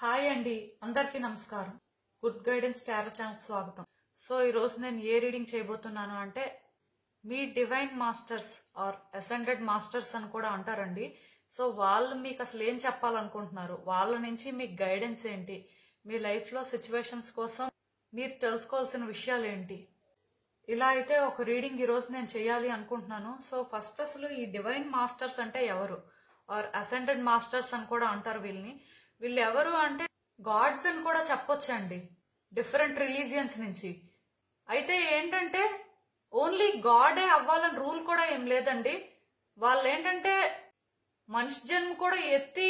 Hi అండి, అందరికీ నమస్కారం. గుడ్ గైడెన్స్ టారో ఛానల్ స్వాగతం. సో ఈ రోజు నేను ఏ రీడింగ్ చేయబోతున్నాను అంటే మీ divine masters are ascended masters అని కూడా అంటారండి. సో వాళ్ళు మీకు అసలు ఏం చెప్పాలనుకుంటున్నారు, వాళ్ళ నుంచి మీకు గైడెన్స్ ఏంటి, మీ లైఫ్ లో సిచ్యువేషన్స్ కోసం మీరు తెలుసుకోవాల్సిన విషయాలు ఏంటి, ఇలా అయితే ఒక రీడింగ్ ఈ రోజు నేను చేయాలి అనుకుంటున్నాను. సో ఫస్ట్ అసలు ఈ డివైన్ మాస్టర్స్ అంటే ఎవరు, ఆర్ అసెండెడ్ మాస్టర్స్ అని కూడా అంటారు వీళ్ళని. వీళ్ళు ఎవరు అంటే గాడ్స్ అని కూడా చెప్పొచ్చండి, డిఫరెంట్ రిలీజియన్స్ నుంచి. అయితే ఏంటంటే ఓన్లీ గాడే అవ్వాలని రూల్ కూడా ఏం లేదండి. వాళ్ళు ఏంటంటే మనిషి జన్మ కూడా ఎత్తి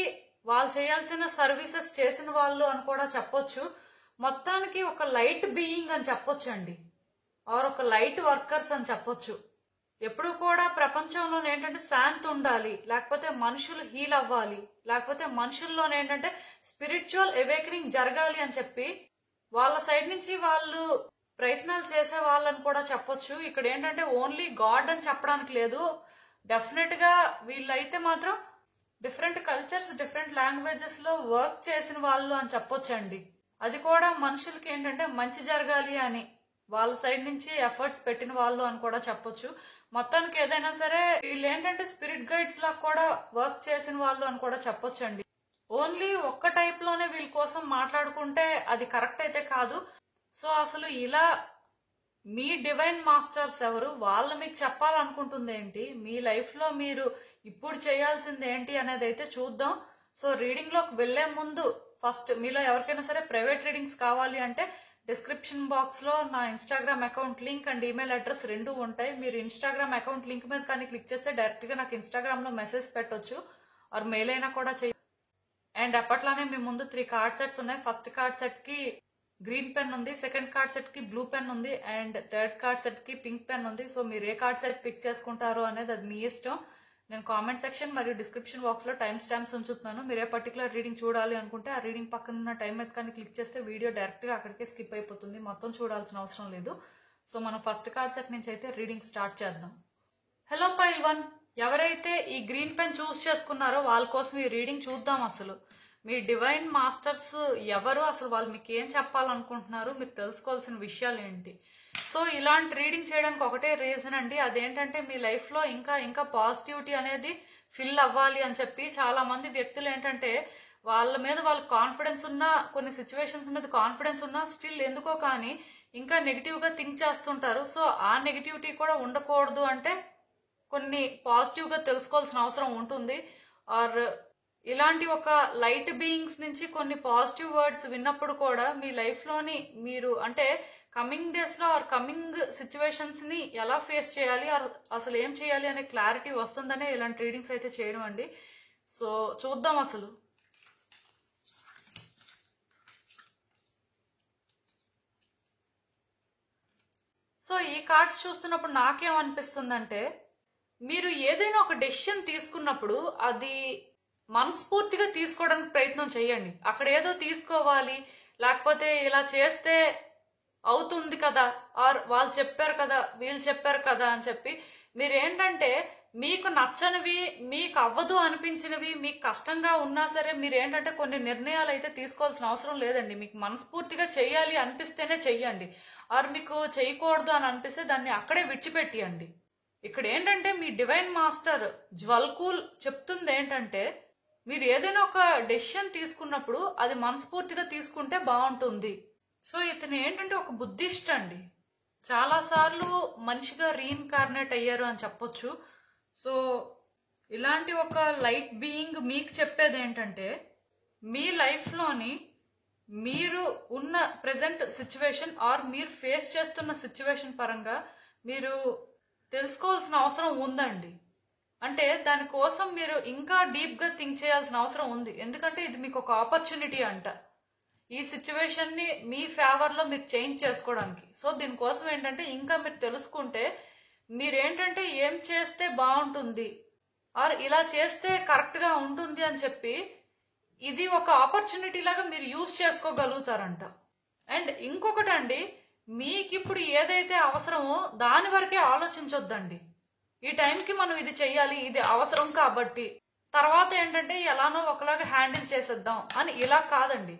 వాళ్ళు చేయాల్సిన సర్వీసెస్ చేసిన వాళ్ళు అని కూడా చెప్పొచ్చు. మొత్తానికి ఒక లైట్ బీయింగ్ అని చెప్పొచ్చండి, ఆర్ ఒక లైట్ వర్కర్స్ అని చెప్పొచ్చు. ఎప్పుడు కూడా ప్రపంచంలో ఏంటంటే శాంతి ఉండాలి, లేకపోతే మనుషులు హీల్ అవ్వాలి, లేకపోతే మనుషుల్లో ఏంటంటే స్పిరిచువల్ అవేకనింగ్ జరగాలి అని చెప్పి వాళ్ళ సైడ్ నుంచి వాళ్ళు ప్రయత్నాలు చేసే వాళ్ళని కూడా చెప్పొచ్చు. ఇక్కడ ఏంటంటే ఓన్లీ గాడ్ అని చెప్పడానికి లేదు. డెఫినెట్ గా వీళ్ళైతే మాత్రం డిఫరెంట్ కల్చర్స్, డిఫరెంట్ లాంగ్వేజెస్ లో వర్క్ చేసిన వాళ్ళు అని చెప్పొచ్చండి. అది కూడా మనుషులకి ఏంటంటే మంచి జరగాలి అని వాళ్ళ సైడ్ నుంచి ఎఫర్ట్స్ పెట్టిన వాళ్ళు అని కూడా చెప్పొచ్చు. మొత్తానికి ఏదైనా సరే వీళ్ళు ఏంటంటే స్పిరిట్ గైడ్స్ లా కూడా వర్క్ చేసిన వాళ్ళు అని కూడా చెప్పొచ్చండి. ఓన్లీ ఒక్క టైప్ లోనే వీళ్ళ కోసం మాట్లాడుకుంటే అది కరెక్ట్ అయితే కాదు. సో అసలు ఇలా మీ డివైన్ మాస్టర్స్ ఎవరు, వాళ్ళు మీకు చెప్పాలనుకుంటుంది ఏంటి, మీ లైఫ్ లో మీరు ఇప్పుడు చేయాల్సింది ఏంటి అనేది అయితే చూద్దాం. సో రీడింగ్ లోకి వెళ్లే ముందు ఫస్ట్ మీలో ఎవరికైనా సరే ప్రైవేట్ రీడింగ్స్ కావాలి అంటే డిస్క్రిప్షన్ బాక్స్ లో నా Instagram account link and email address రెండు ఉంటాయి. మీరు ఇన్స్టాగ్రామ్ అకౌంట్ లింక్ మీద కానీ క్లిక్ చేస్తే డైరెక్ట్ గా నాకు ఇన్స్టాగ్రామ్ లో మెసేజ్ పెట్టొచ్చు, ఆర్ మెయిల్ అయినా కూడా చేయ. అండ్ అప్పట్లానే మీ ముందు 3 కార్డ్ సెట్స్ ఉన్నాయి. ఫస్ట్ కార్డ్ సెట్ కి గ్రీన్ పెన్ ఉంది, సెకండ్ కార్డ్ సెట్ కి బ్లూ పెన్ ఉంది, అండ్ థర్డ్ కార్డ్ సెట్ కి పింక్ పెన్ ఉంది. సో మీరు ఏ కార్డ్ సెట్ పిక్ చేసుకుంటారో అనేది అది మీ ఇష్టం. నేను కామెంట్ సెక్షన్ మరియు డిస్క్రిప్షన్ బాక్స్ లో టైం స్టాంప్స్ ఉంచుతున్నాను. మీరు ఏ పర్టికులర్ రీడింగ్ చూడాలి అనుకుంటే ఆ రీడింగ్ పక్కన ఉన్న టైం మీద కానీ క్లిక్ చేస్తే వీడియో డైరెక్ట్ గా అక్కడికే స్కిప్ అయిపోతుంది, మొత్తం చూడాల్సిన అవసరం లేదు. సో మనం ఫస్ట్ కార్డ్ సెట్ నుంచి అయితే రీడింగ్ స్టార్ట్ చేద్దాం. హలో పైల్ 1, ఎవరైతే ఈ గ్రీన్ పెన్ చూస్ చేసుకున్నారో వాళ్ళ కోసం ఈ రీడింగ్ చూద్దాం. అసలు మీ డివైన్ మాస్టర్స్ ఎవరు, అసలు వాళ్ళు మీకు ఏం చెప్పాలనుకుంటున్నారు, మీరు తెలుసుకోవాల్సిన విషయాలు ఏంటి. సో ఇలాంటి రీడింగ్ చేయడానికి ఒకటే రీజన్ అండి, అదేంటంటే మీ లైఫ్ లో ఇంకా ఇంకా పాజిటివిటీ అనేది ఫిల్ అవ్వాలి అని చెప్పి. చాలా మంది వ్యక్తులు ఏంటంటే వాళ్ళ మీద వాళ్ళకి కాన్ఫిడెన్స్ ఉన్నా, కొన్ని సిచ్యువేషన్స్ మీద కాన్ఫిడెన్స్ ఉన్నా స్టిల్ ఎందుకో కానీ ఇంకా నెగిటివ్ గా థింక్ చేస్తుంటారు. సో ఆ నెగిటివిటీ కూడా ఉండకూడదు అంటే కొన్ని పాజిటివ్ గా తెలుసుకోవాల్సిన అవసరం ఉంటుంది. ఆర్ ఇలాంటి ఒక లైట్ బీయింగ్స్ నుంచి కొన్ని పాజిటివ్ వర్డ్స్ విన్నప్పుడు కూడా మీ లైఫ్ లోని మీరు అంటే కమింగ్ డేస్ లో ఆర్ కమింగ్ సిచ్యువేషన్స్ ని ఎలా ఫేస్ చేయాలి, అసలు ఏం చేయాలి అనే క్లారిటీ వస్తుందనే ఇలాంటి రీడింగ్స్ అయితే చేయడం అండి. సో చూద్దాం అసలు. సో ఈ కార్డ్స్ చూస్తున్నప్పుడు నాకేమనిపిస్తుందంటే మీరు ఏదైనా ఒక డెసిషన్ తీసుకున్నప్పుడు అది మనస్ఫూర్తిగా తీసుకోవడానికి ప్రయత్నం చేయండి. అక్కడ ఏదో తీసుకోవాలి, లేకపోతే ఇలా చేస్తే అవుతుంది కదా, ఆర్ వాళ్ళు చెప్పారు కదా, వీళ్ళు చెప్పారు కదా అని చెప్పి మీరేంటంటే మీకు నచ్చనివి, మీకు అవ్వదు అనిపించినవి, మీకు కష్టంగా ఉన్నా సరే మీరేంటంటే కొన్ని నిర్ణయాలు అయితే తీసుకోవాల్సిన అవసరం లేదండి. మీకు మనస్ఫూర్తిగా చెయ్యాలి అనిపిస్తేనే చెయ్యండి, ఆర్ మీకు చేయకూడదు అని అనిపిస్తే దాన్ని అక్కడే విడిచిపెట్టియండి. ఇక్కడ ఏంటంటే మీ డివైన్ మాస్టర్ జ్వల్కూల్ చెప్తుంది ఏంటంటే మీరు ఏదైనా ఒక డెసిషన్ తీసుకున్నప్పుడు అది మనస్ఫూర్తిగా తీసుకుంటే బాగుంటుంది. సో ఇతను ఏంటంటే ఒక బుద్ధిస్ట్ అండి, చాలా సార్లు మనిషిగా రీఇన్కార్నేట్ అయ్యారు అని చెప్పొచ్చు. సో ఇలాంటి ఒక లైట్ బీయింగ్ మీకు చెప్పేది ఏంటంటే మీ లైఫ్ లోని మీరు ఉన్న ప్రెసెంట్ సిచ్యువేషన్ ఆర్ మీరు ఫేస్ చేస్తున్న సిచ్యువేషన్ పరంగా మీరు తెలుసుకోవాల్సిన అవసరం ఉందండి. అంటే దానికోసం మీరు ఇంకా డీప్ గా థింక్ చేయాల్సిన అవసరం ఉంది. ఎందుకంటే ఇది మీకు ఒక ఆపర్చునిటీ అంట, ఈ సిచ్యువేషన్ ని మీ ఫేవర్ లో మీరు చేంజ్ చేసుకోవడానికి. సో దీనికోసం ఏంటంటే ఇంకా మీరు తెలుసుకుంటే మీరేంటంటే ఏం చేస్తే బాగుంటుంది, ఆర్ ఇలా చేస్తే కరెక్ట్ గా ఉంటుంది అని చెప్పి ఇది ఒక ఆపర్చునిటీ లాగా మీరు యూజ్ చేసుకోగలుగుతారంట. అండ్ ఇంకొకటి అండి, మీకు ఇప్పుడు ఏదైతే అవసరమో దాని వరకే ఆలోచించొద్దండి. ఈ టైంకి మనం ఇది చెయ్యాలి, ఇది అవసరం కాబట్టి తర్వాత ఏంటంటే ఎలానో ఒకలాగా హ్యాండిల్ చేసేద్దాం అని ఇలా కాదండి.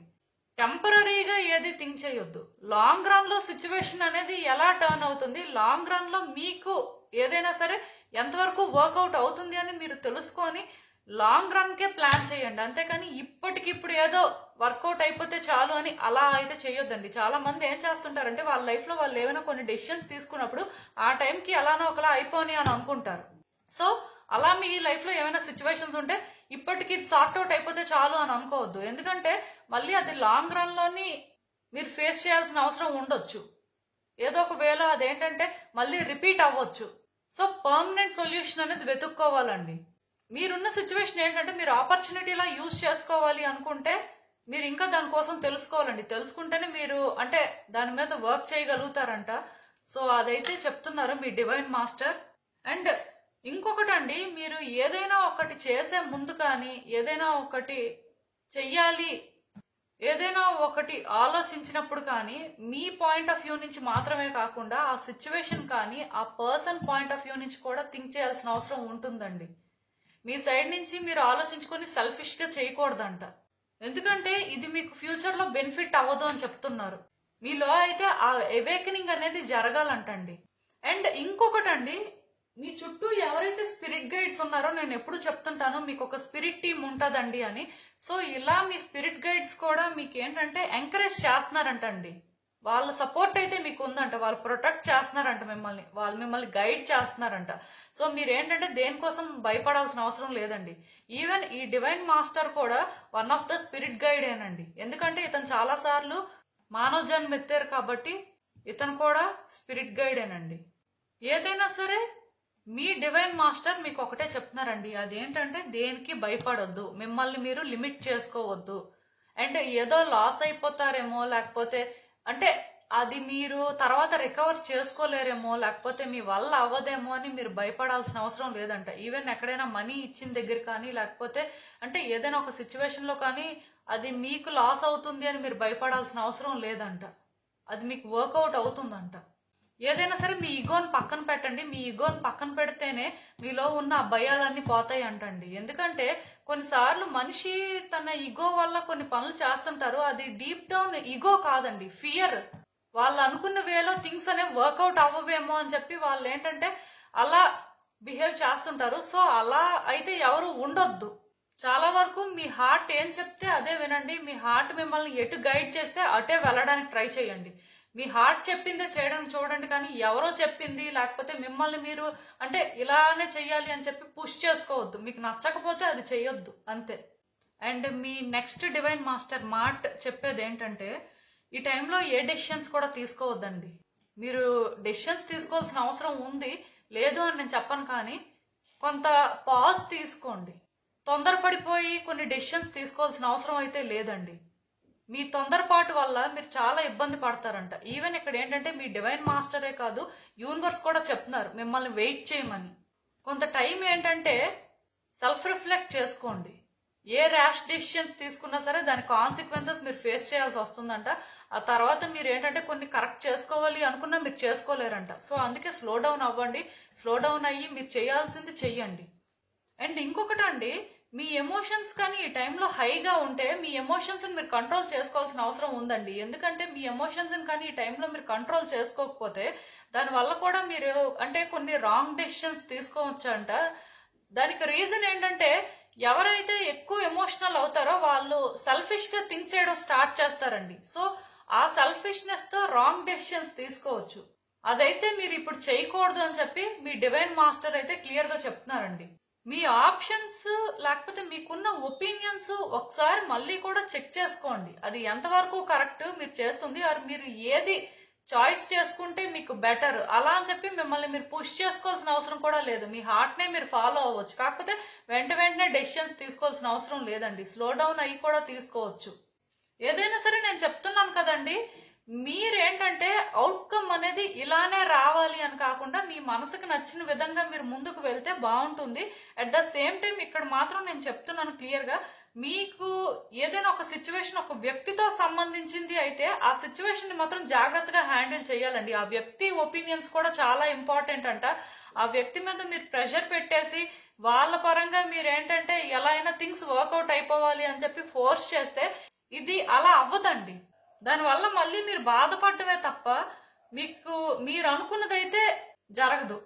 టెంపరీగా ఏది థింక్ చేయొద్దు. లాంగ్ రన్ లో సిచ్యువేషన్ అనేది ఎలా టర్న్ అవుతుంది, లాంగ్ రన్ లో మీకు ఏదైనా సరే ఎంతవరకు వర్కౌట్ అవుతుంది అని మీరు తెలుసుకొని లాంగ్ రన్ కే ప్లాన్ చేయండి. అంతేకాని ఇప్పటికిప్పుడు ఏదో వర్కౌట్ అయిపోతే చాలు అని అలా అయితే చేయొద్దండి. చాలా మంది ఏం చేస్తుంటారంటే వాళ్ళ లైఫ్ లో వాళ్ళు ఏమైనా కొన్ని డెసిషన్స్ తీసుకున్నప్పుడు ఆ టైంకి ఎలానో ఒకలా అయిపోని అని అనుకుంటారు. సో అలా మీ లైఫ్ లో ఏమైనా సిచ్యువేషన్స్ ఉంటే ఇప్పటికి సార్ట్ అవుట్ అయిపోతే చాలు అని అనుకోవద్దు. ఎందుకంటే మళ్ళీ అది లాంగ్ రన్ లోని మీరు ఫేస్ చేయాల్సిన అవసరం ఉండొచ్చు. ఏదో ఒక వేళ అదేంటంటే మళ్ళీ రిపీట్ అవ్వచ్చు. సో పర్మనెంట్ సొల్యూషన్ అనేది వెతుక్కోవాలండి. మీరున్న సిచ్యువేషన్ ఏంటంటే మీరు ఆపర్చునిటీలా యూజ్ చేసుకోవాలి అనుకుంటే మీరు ఇంకా దానికోసం తెలుసుకోవాలండి. తెలుసుకుంటేనే మీరు అంటే దాని మీద వర్క్ చేయగలుగుతారంట. సో అదైతే చెప్తున్నారు మీ డివైన్ మాస్టర్. అండ్ ఇంకొకటండి, మీరు ఏదైనా ఒకటి చేసే ముందు కానీ ఏదైనా ఒకటి చెయ్యాలి, ఏదైనా ఒకటి ఆలోచించినప్పుడు కానీ మీ పాయింట్ ఆఫ్ వ్యూ నుంచి మాత్రమే కాకుండా ఆ సిచ్యువేషన్ కానీ ఆ పర్సన్ పాయింట్ ఆఫ్ వ్యూ నుంచి కూడా థింక్ చేయాల్సిన అవసరం ఉంటుందండి. మీ సైడ్ నుంచి మీరు ఆలోచించుకొని సెల్ఫిష్ గా చేయకూడదంట. ఎందుకంటే ఇది మీకు ఫ్యూచర్ లో బెనిఫిట్ అవ్వదు అని చెప్తున్నారు. మీలో అయితే ఆ అవేకనింగ్ అనేది జరగాలంటండి. అండ్ ఇంకొకటండి, మీ చుట్టూ ఎవరైతే స్పిరిట్ గైడ్స్ ఉన్నారో నేను ఎప్పుడు చెప్తుంటాను మీకు ఒక స్పిరిట్ టీమ్ ఉంటదండి అని. సో ఇలా మీ స్పిరిట్ గైడ్స్ కూడా మీకు ఏంటంటే ఎంకరేజ్ చేస్తున్నారంటండి. వాళ్ళ సపోర్ట్ అయితే మీకు ఉందంట, వాళ్ళు ప్రొటెక్ట్ చేస్తున్నారంట మిమ్మల్ని, వాళ్ళు మిమ్మల్ని గైడ్ చేస్తున్నారంట. సో మీరు ఏంటంటే దేనికోసం భయపడాల్సిన అవసరం లేదండి. ఈవెన్ ఈ డివైన్ మాస్టర్ కూడా one of the spirit guide ఏనండి. ఎందుకంటే ఇతను చాలా సార్లు మానవ జన్మ ఎత్తారు కాబట్టి ఇతను కూడా స్పిరిట్ గైడ్ ఏనండి. ఏదైనా సరే మీ డివైన్ మాస్టర్ మీకు ఒకటే చెప్తున్నారండి, అదేంటంటే దేనికి భయపడొద్దు, మిమ్మల్ని మీరు లిమిట్ చేసుకోవద్దు. అండ్ ఏదో లాస్ అయిపోతారేమో, లేకపోతే అంటే అది మీరు తర్వాత రికవర్ చేసుకోలేరేమో, లేకపోతే మీ వల్ల అవ్వదేమో అని మీరు భయపడాల్సిన అవసరం లేదంట. ఈవెన్ ఎక్కడైనా మనీ ఇచ్చిన దగ్గర కానీ లేకపోతే అంటే ఏదైనా ఒక సిచ్యువేషన్ లో కానీ అది మీకు లాస్ అవుతుంది అని మీరు భయపడాల్సిన అవసరం లేదంట. అది మీకు వర్కౌట్ అవుతుందంట. ఏదైనా సరే మీ ఈగోని పక్కన పెట్టండి. మీ ఈగోని పక్కన పెడితేనే మీలో ఉన్న ఆ భయాలన్నీ పోతాయి అంటండి. ఎందుకంటే కొన్నిసార్లు మనిషి తన ఈగో వల్ల కొన్ని పనులు చేస్తుంటారు. అది డీప్ డౌన్ ఈగో కాదండి, ఫియర్. వాళ్ళు అనుకున్న వేలో థింగ్స్ అనేవి వర్కౌట్ అవ్వవేమో అని చెప్పి వాళ్ళు ఏంటంటే అలా బిహేవ్ చేస్తుంటారు. సో అలా అయితే ఎవరు ఉండొద్దు. చాలా వరకు మీ హార్ట్ ఏం చెప్తే అదే వినండి. మీ హార్ట్ మిమ్మల్ని ఎటు గైడ్ చేస్తే అటే వెళ్ళడానికి ట్రై చేయండి. మీ హార్ట్ చెప్పిందే చేయడం చూడండి, కానీ ఎవరో చెప్పింది లేకపోతే మిమ్మల్ని మీరు అంటే ఇలానే చెయ్యాలి అని చెప్పి పుష్ చేసుకోవద్దు. మీకు నచ్చకపోతే అది చెయ్యొద్దు అంతే. And me next divine master మాట చెప్పేది ఏంటంటే ఈ టైంలో ఏ డెసిషన్స్ కూడా తీసుకోవద్దండి. మీరు డెసిషన్స్ తీసుకోవాల్సిన అవసరం ఉంది లేదు అని నేను చెప్పను, కానీ కొంత పాజ్ తీసుకోండి. తొందరపడిపోయి కొన్ని డెసిషన్స్ తీసుకోవాల్సిన అవసరం అయితే లేదండి. మీ తొందరపాటు వల్ల మీరు చాలా ఇబ్బంది పడతారంట. ఈవెన్ ఇక్కడ ఏంటంటే మీ డివైన్ మాస్టరే కాదు, యూనివర్స్ కూడా చెప్తున్నారు మిమ్మల్ని వెయిట్ చేయమని. కొంత టైం ఏంటంటే సెల్ఫ్ రిఫ్లెక్ట్ చేసుకోండి. ఏ ర్యాష్ డెసిషన్స్ తీసుకున్నా సరే దాని కాన్సిక్వెన్సెస్ మీరు ఫేస్ చేయాల్సి వస్తుందంట. ఆ తర్వాత మీరు ఏంటంటే కొన్ని కరెక్ట్ చేసుకోవాలి అనుకున్నా మీరు చేసుకోలేరంట. సో అందుకే స్లో డౌన్ అవ్వండి. స్లో డౌన్ అయ్యి మీరు చేయాల్సింది చెయ్యండి. అండ్ ఇంకొకటి అండి, మీ ఎమోషన్స్ కానీ ఈ టైంలో హైగా ఉంటే మీ ఎమోషన్స్ మీరు కంట్రోల్ చేసుకోవాల్సిన అవసరం ఉందండి. ఎందుకంటే మీ ఎమోషన్స్ కానీ ఈ టైంలో మీరు కంట్రోల్ చేసుకోకపోతే దానివల్ల కూడా మీరు అంటే కొన్ని రాంగ్ డెసిషన్స్ తీసుకోవచ్చు అంట. దానికి రీజన్ ఏంటంటే ఎవరైతే ఎక్కువ ఎమోషనల్ అవుతారో వాళ్ళు సెల్ఫిష్ గా థింక్ చేయడం స్టార్ట్ చేస్తారండి. సో ఆ సెల్ఫిష్నెస్ తో రాంగ్ డెసిషన్స్ తీసుకోవచ్చు. అదైతే మీరు ఇప్పుడు చేయకూడదు అని చెప్పి మీ డివైన్ మాస్టర్ అయితే క్లియర్ గా చెప్తున్నారండి. మీ ఆప్షన్స్ లేకపోతే మీకున్న ఒపీనియన్స్ ఒకసారి మళ్ళీ కూడా చెక్ చేసుకోండి. అది ఎంతవరకు కరెక్ట్ మీరు చేస్తుంది, మీరు ఏది చాయిస్ చేసుకుంటే మీకు బెటర్ అలా అని చెప్పి మిమ్మల్ని మీరు పుష్ చేసుకోవాల్సిన అవసరం కూడా లేదు. మీ హార్ట్ నే మీరు ఫాలో అవ్వచ్చు. కాకపోతే వెంటనే డెసిషన్స్ తీసుకోవాల్సిన అవసరం లేదండి. స్లో డౌన్ అయ్యి కూడా తీసుకోవచ్చు. ఏదైనా సరే నేను చెప్తున్నాను కదండి, మీరేంటంటే అవుట్కమ్ అనేది ఇలానే రావాలి అని కాకుండా మీ మనసుకు నచ్చిన విధంగా మీరు ముందుకు వెళ్తే బాగుంటుంది. అట్ ద సేమ్ టైం ఇక్కడ మాత్రం నేను చెప్తున్నాను క్లియర్ గా, మీకు ఏదైనా ఒక సిచ్యువేషన్ ఒక వ్యక్తితో సంబంధించింది అయితే ఆ సిచ్యువేషన్ ని మాత్రం జాగ్రత్తగా హ్యాండిల్ చేయాలండి. ఆ వ్యక్తి ఒపీనియన్స్ కూడా చాలా ఇంపార్టెంట్ అంట. ఆ వ్యక్తి మీద మీరు ప్రెషర్ పెట్టేసి వాళ్ళ పరంగా మీరు ఏంటంటే ఎలా అయినా థింగ్స్ వర్కౌట్ అయిపోవాలి అని చెప్పి ఫోర్స్ చేస్తే ఇది అలా అవ్వదండి. దానివల్ల మళ్ళీ మీరు బాధపడటమే తప్ప మీకు మీరు అనుకున్నదైతే జరగదు.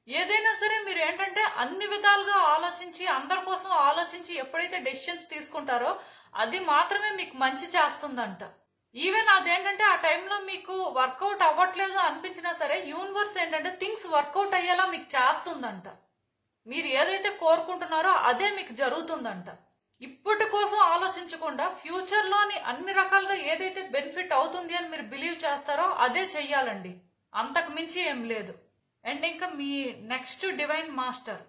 ఏదైనా సరే మీరు ఏంటంటే అన్ని విధాలుగా ఆలోచించి అందరి కోసం ఆలోచించి ఎప్పుడైతే డెసిషన్స్ తీసుకుంటారో అది మాత్రమే మీకు మంచి చేస్తుందంట. ఈవెన్ అదేంటంటే ఆ టైంలో మీకు వర్కౌట్ అవ్వట్లేదు అనిపించినా సరే యూనివర్స్ ఏంటంటే థింగ్స్ వర్కౌట్ అయ్యేలా మీకు చేస్తుందంట. మీరు ఏదైతే కోరుకుంటున్నారో అదే మీకు జరుగుతుందంట. ఇప్పటి కోసం ఆలోచించకుండా ఫ్యూచర్ లోని అన్ని రకాలుగా ఏదైతే బెనిఫిట్ అవుతుంది అని మీరు బిలీవ్ చేస్తారో అదే చెయ్యాలండి. అంతకు మించి ఏం లేదు. అండ్ ఇంకా మీ నెక్స్ట్ డివైన్ మాస్టర్.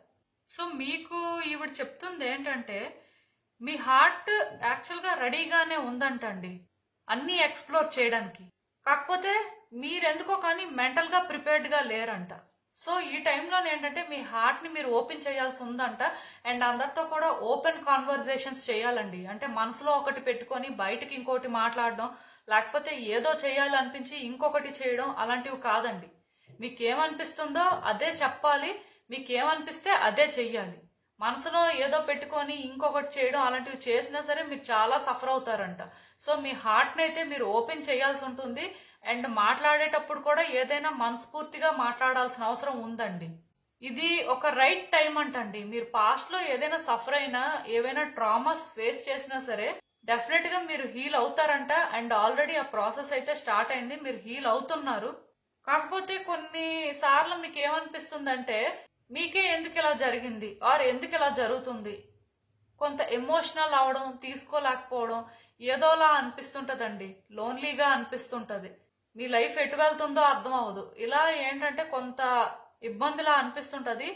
సో మీకు ఈవిడ చెప్తుంది ఏంటంటే మీ హార్ట్ యాక్చువల్ గా రెడీగానే ఉందంటండి అన్ని ఎక్స్ప్లోర్ చేయడానికి. కాకపోతే మీరెందుకో కానీ మెంటల్ గా ప్రిపేర్డ్ గా లేరంట. సో ఈ టైంలో ఏంటంటే మీ హార్ట్ ని మీరు ఓపెన్ చేయాల్సి ఉందంట. అండ్ అందరితో కూడా ఓపెన్ కాన్వర్జేషన్స్ చేయాలండి. అంటే మనసులో ఒకటి పెట్టుకొని బయటకి ఇంకోటి మాట్లాడడం, లేకపోతే ఏదో చేయాలి అనిపించి ఇంకొకటి చేయడం అలాంటివి కాదండి. మీకేమనిపిస్తుందో అదే చెప్పాలి, మీకేమనిపిస్తే అదే చెయ్యాలి. మనసులో ఏదో పెట్టుకొని ఇంకొకటి చేయడం అలాంటివి చేసినా సరే మీరు చాలా సఫర్ అవుతారంట. సో మీ హార్ట్ ని అయితే మీరు ఓపెన్ చేయాల్సి ఉంటుంది. అండ్ మాట్లాడేటప్పుడు కూడా ఏదైనా మనస్ఫూర్తిగా మాట్లాడాల్సిన అవసరం ఉందండి. ఇది ఒక రైట్ టైం అంటండి. మీరు పాస్ట్ లో ఏదైనా సఫర్ అయినా ఏవైనా ట్రామాస్ ఫేస్ చేసినా సరే డెఫినెట్ గా మీరు హీల్ అవుతారంట. అండ్ ఆల్రెడీ ఆ ప్రాసెస్ అయితే స్టార్ట్ అయింది, మీరు హీల్ అవుతున్నారు. కాకపోతే కొన్ని సార్లు మీకు ఏమనిపిస్తుందంటే మీకే ఎందుకు ఇలా జరిగింది ఆర్ ఎందుకు ఇలా జరుగుతుంది, కొంత ఎమోషనల్ అవడం, తీసుకోలేకపోవడం, ఏదోలా అనిపిస్తుంటదండి. లోన్లీగా అనిపిస్తుంటది. మీ లైఫ్ ఎటు వెళ్తుందో అర్థం అవ్వదు. ఇలా ఏంటంటే కొంత ఇబ్బందిలా అనిపిస్తుంటది.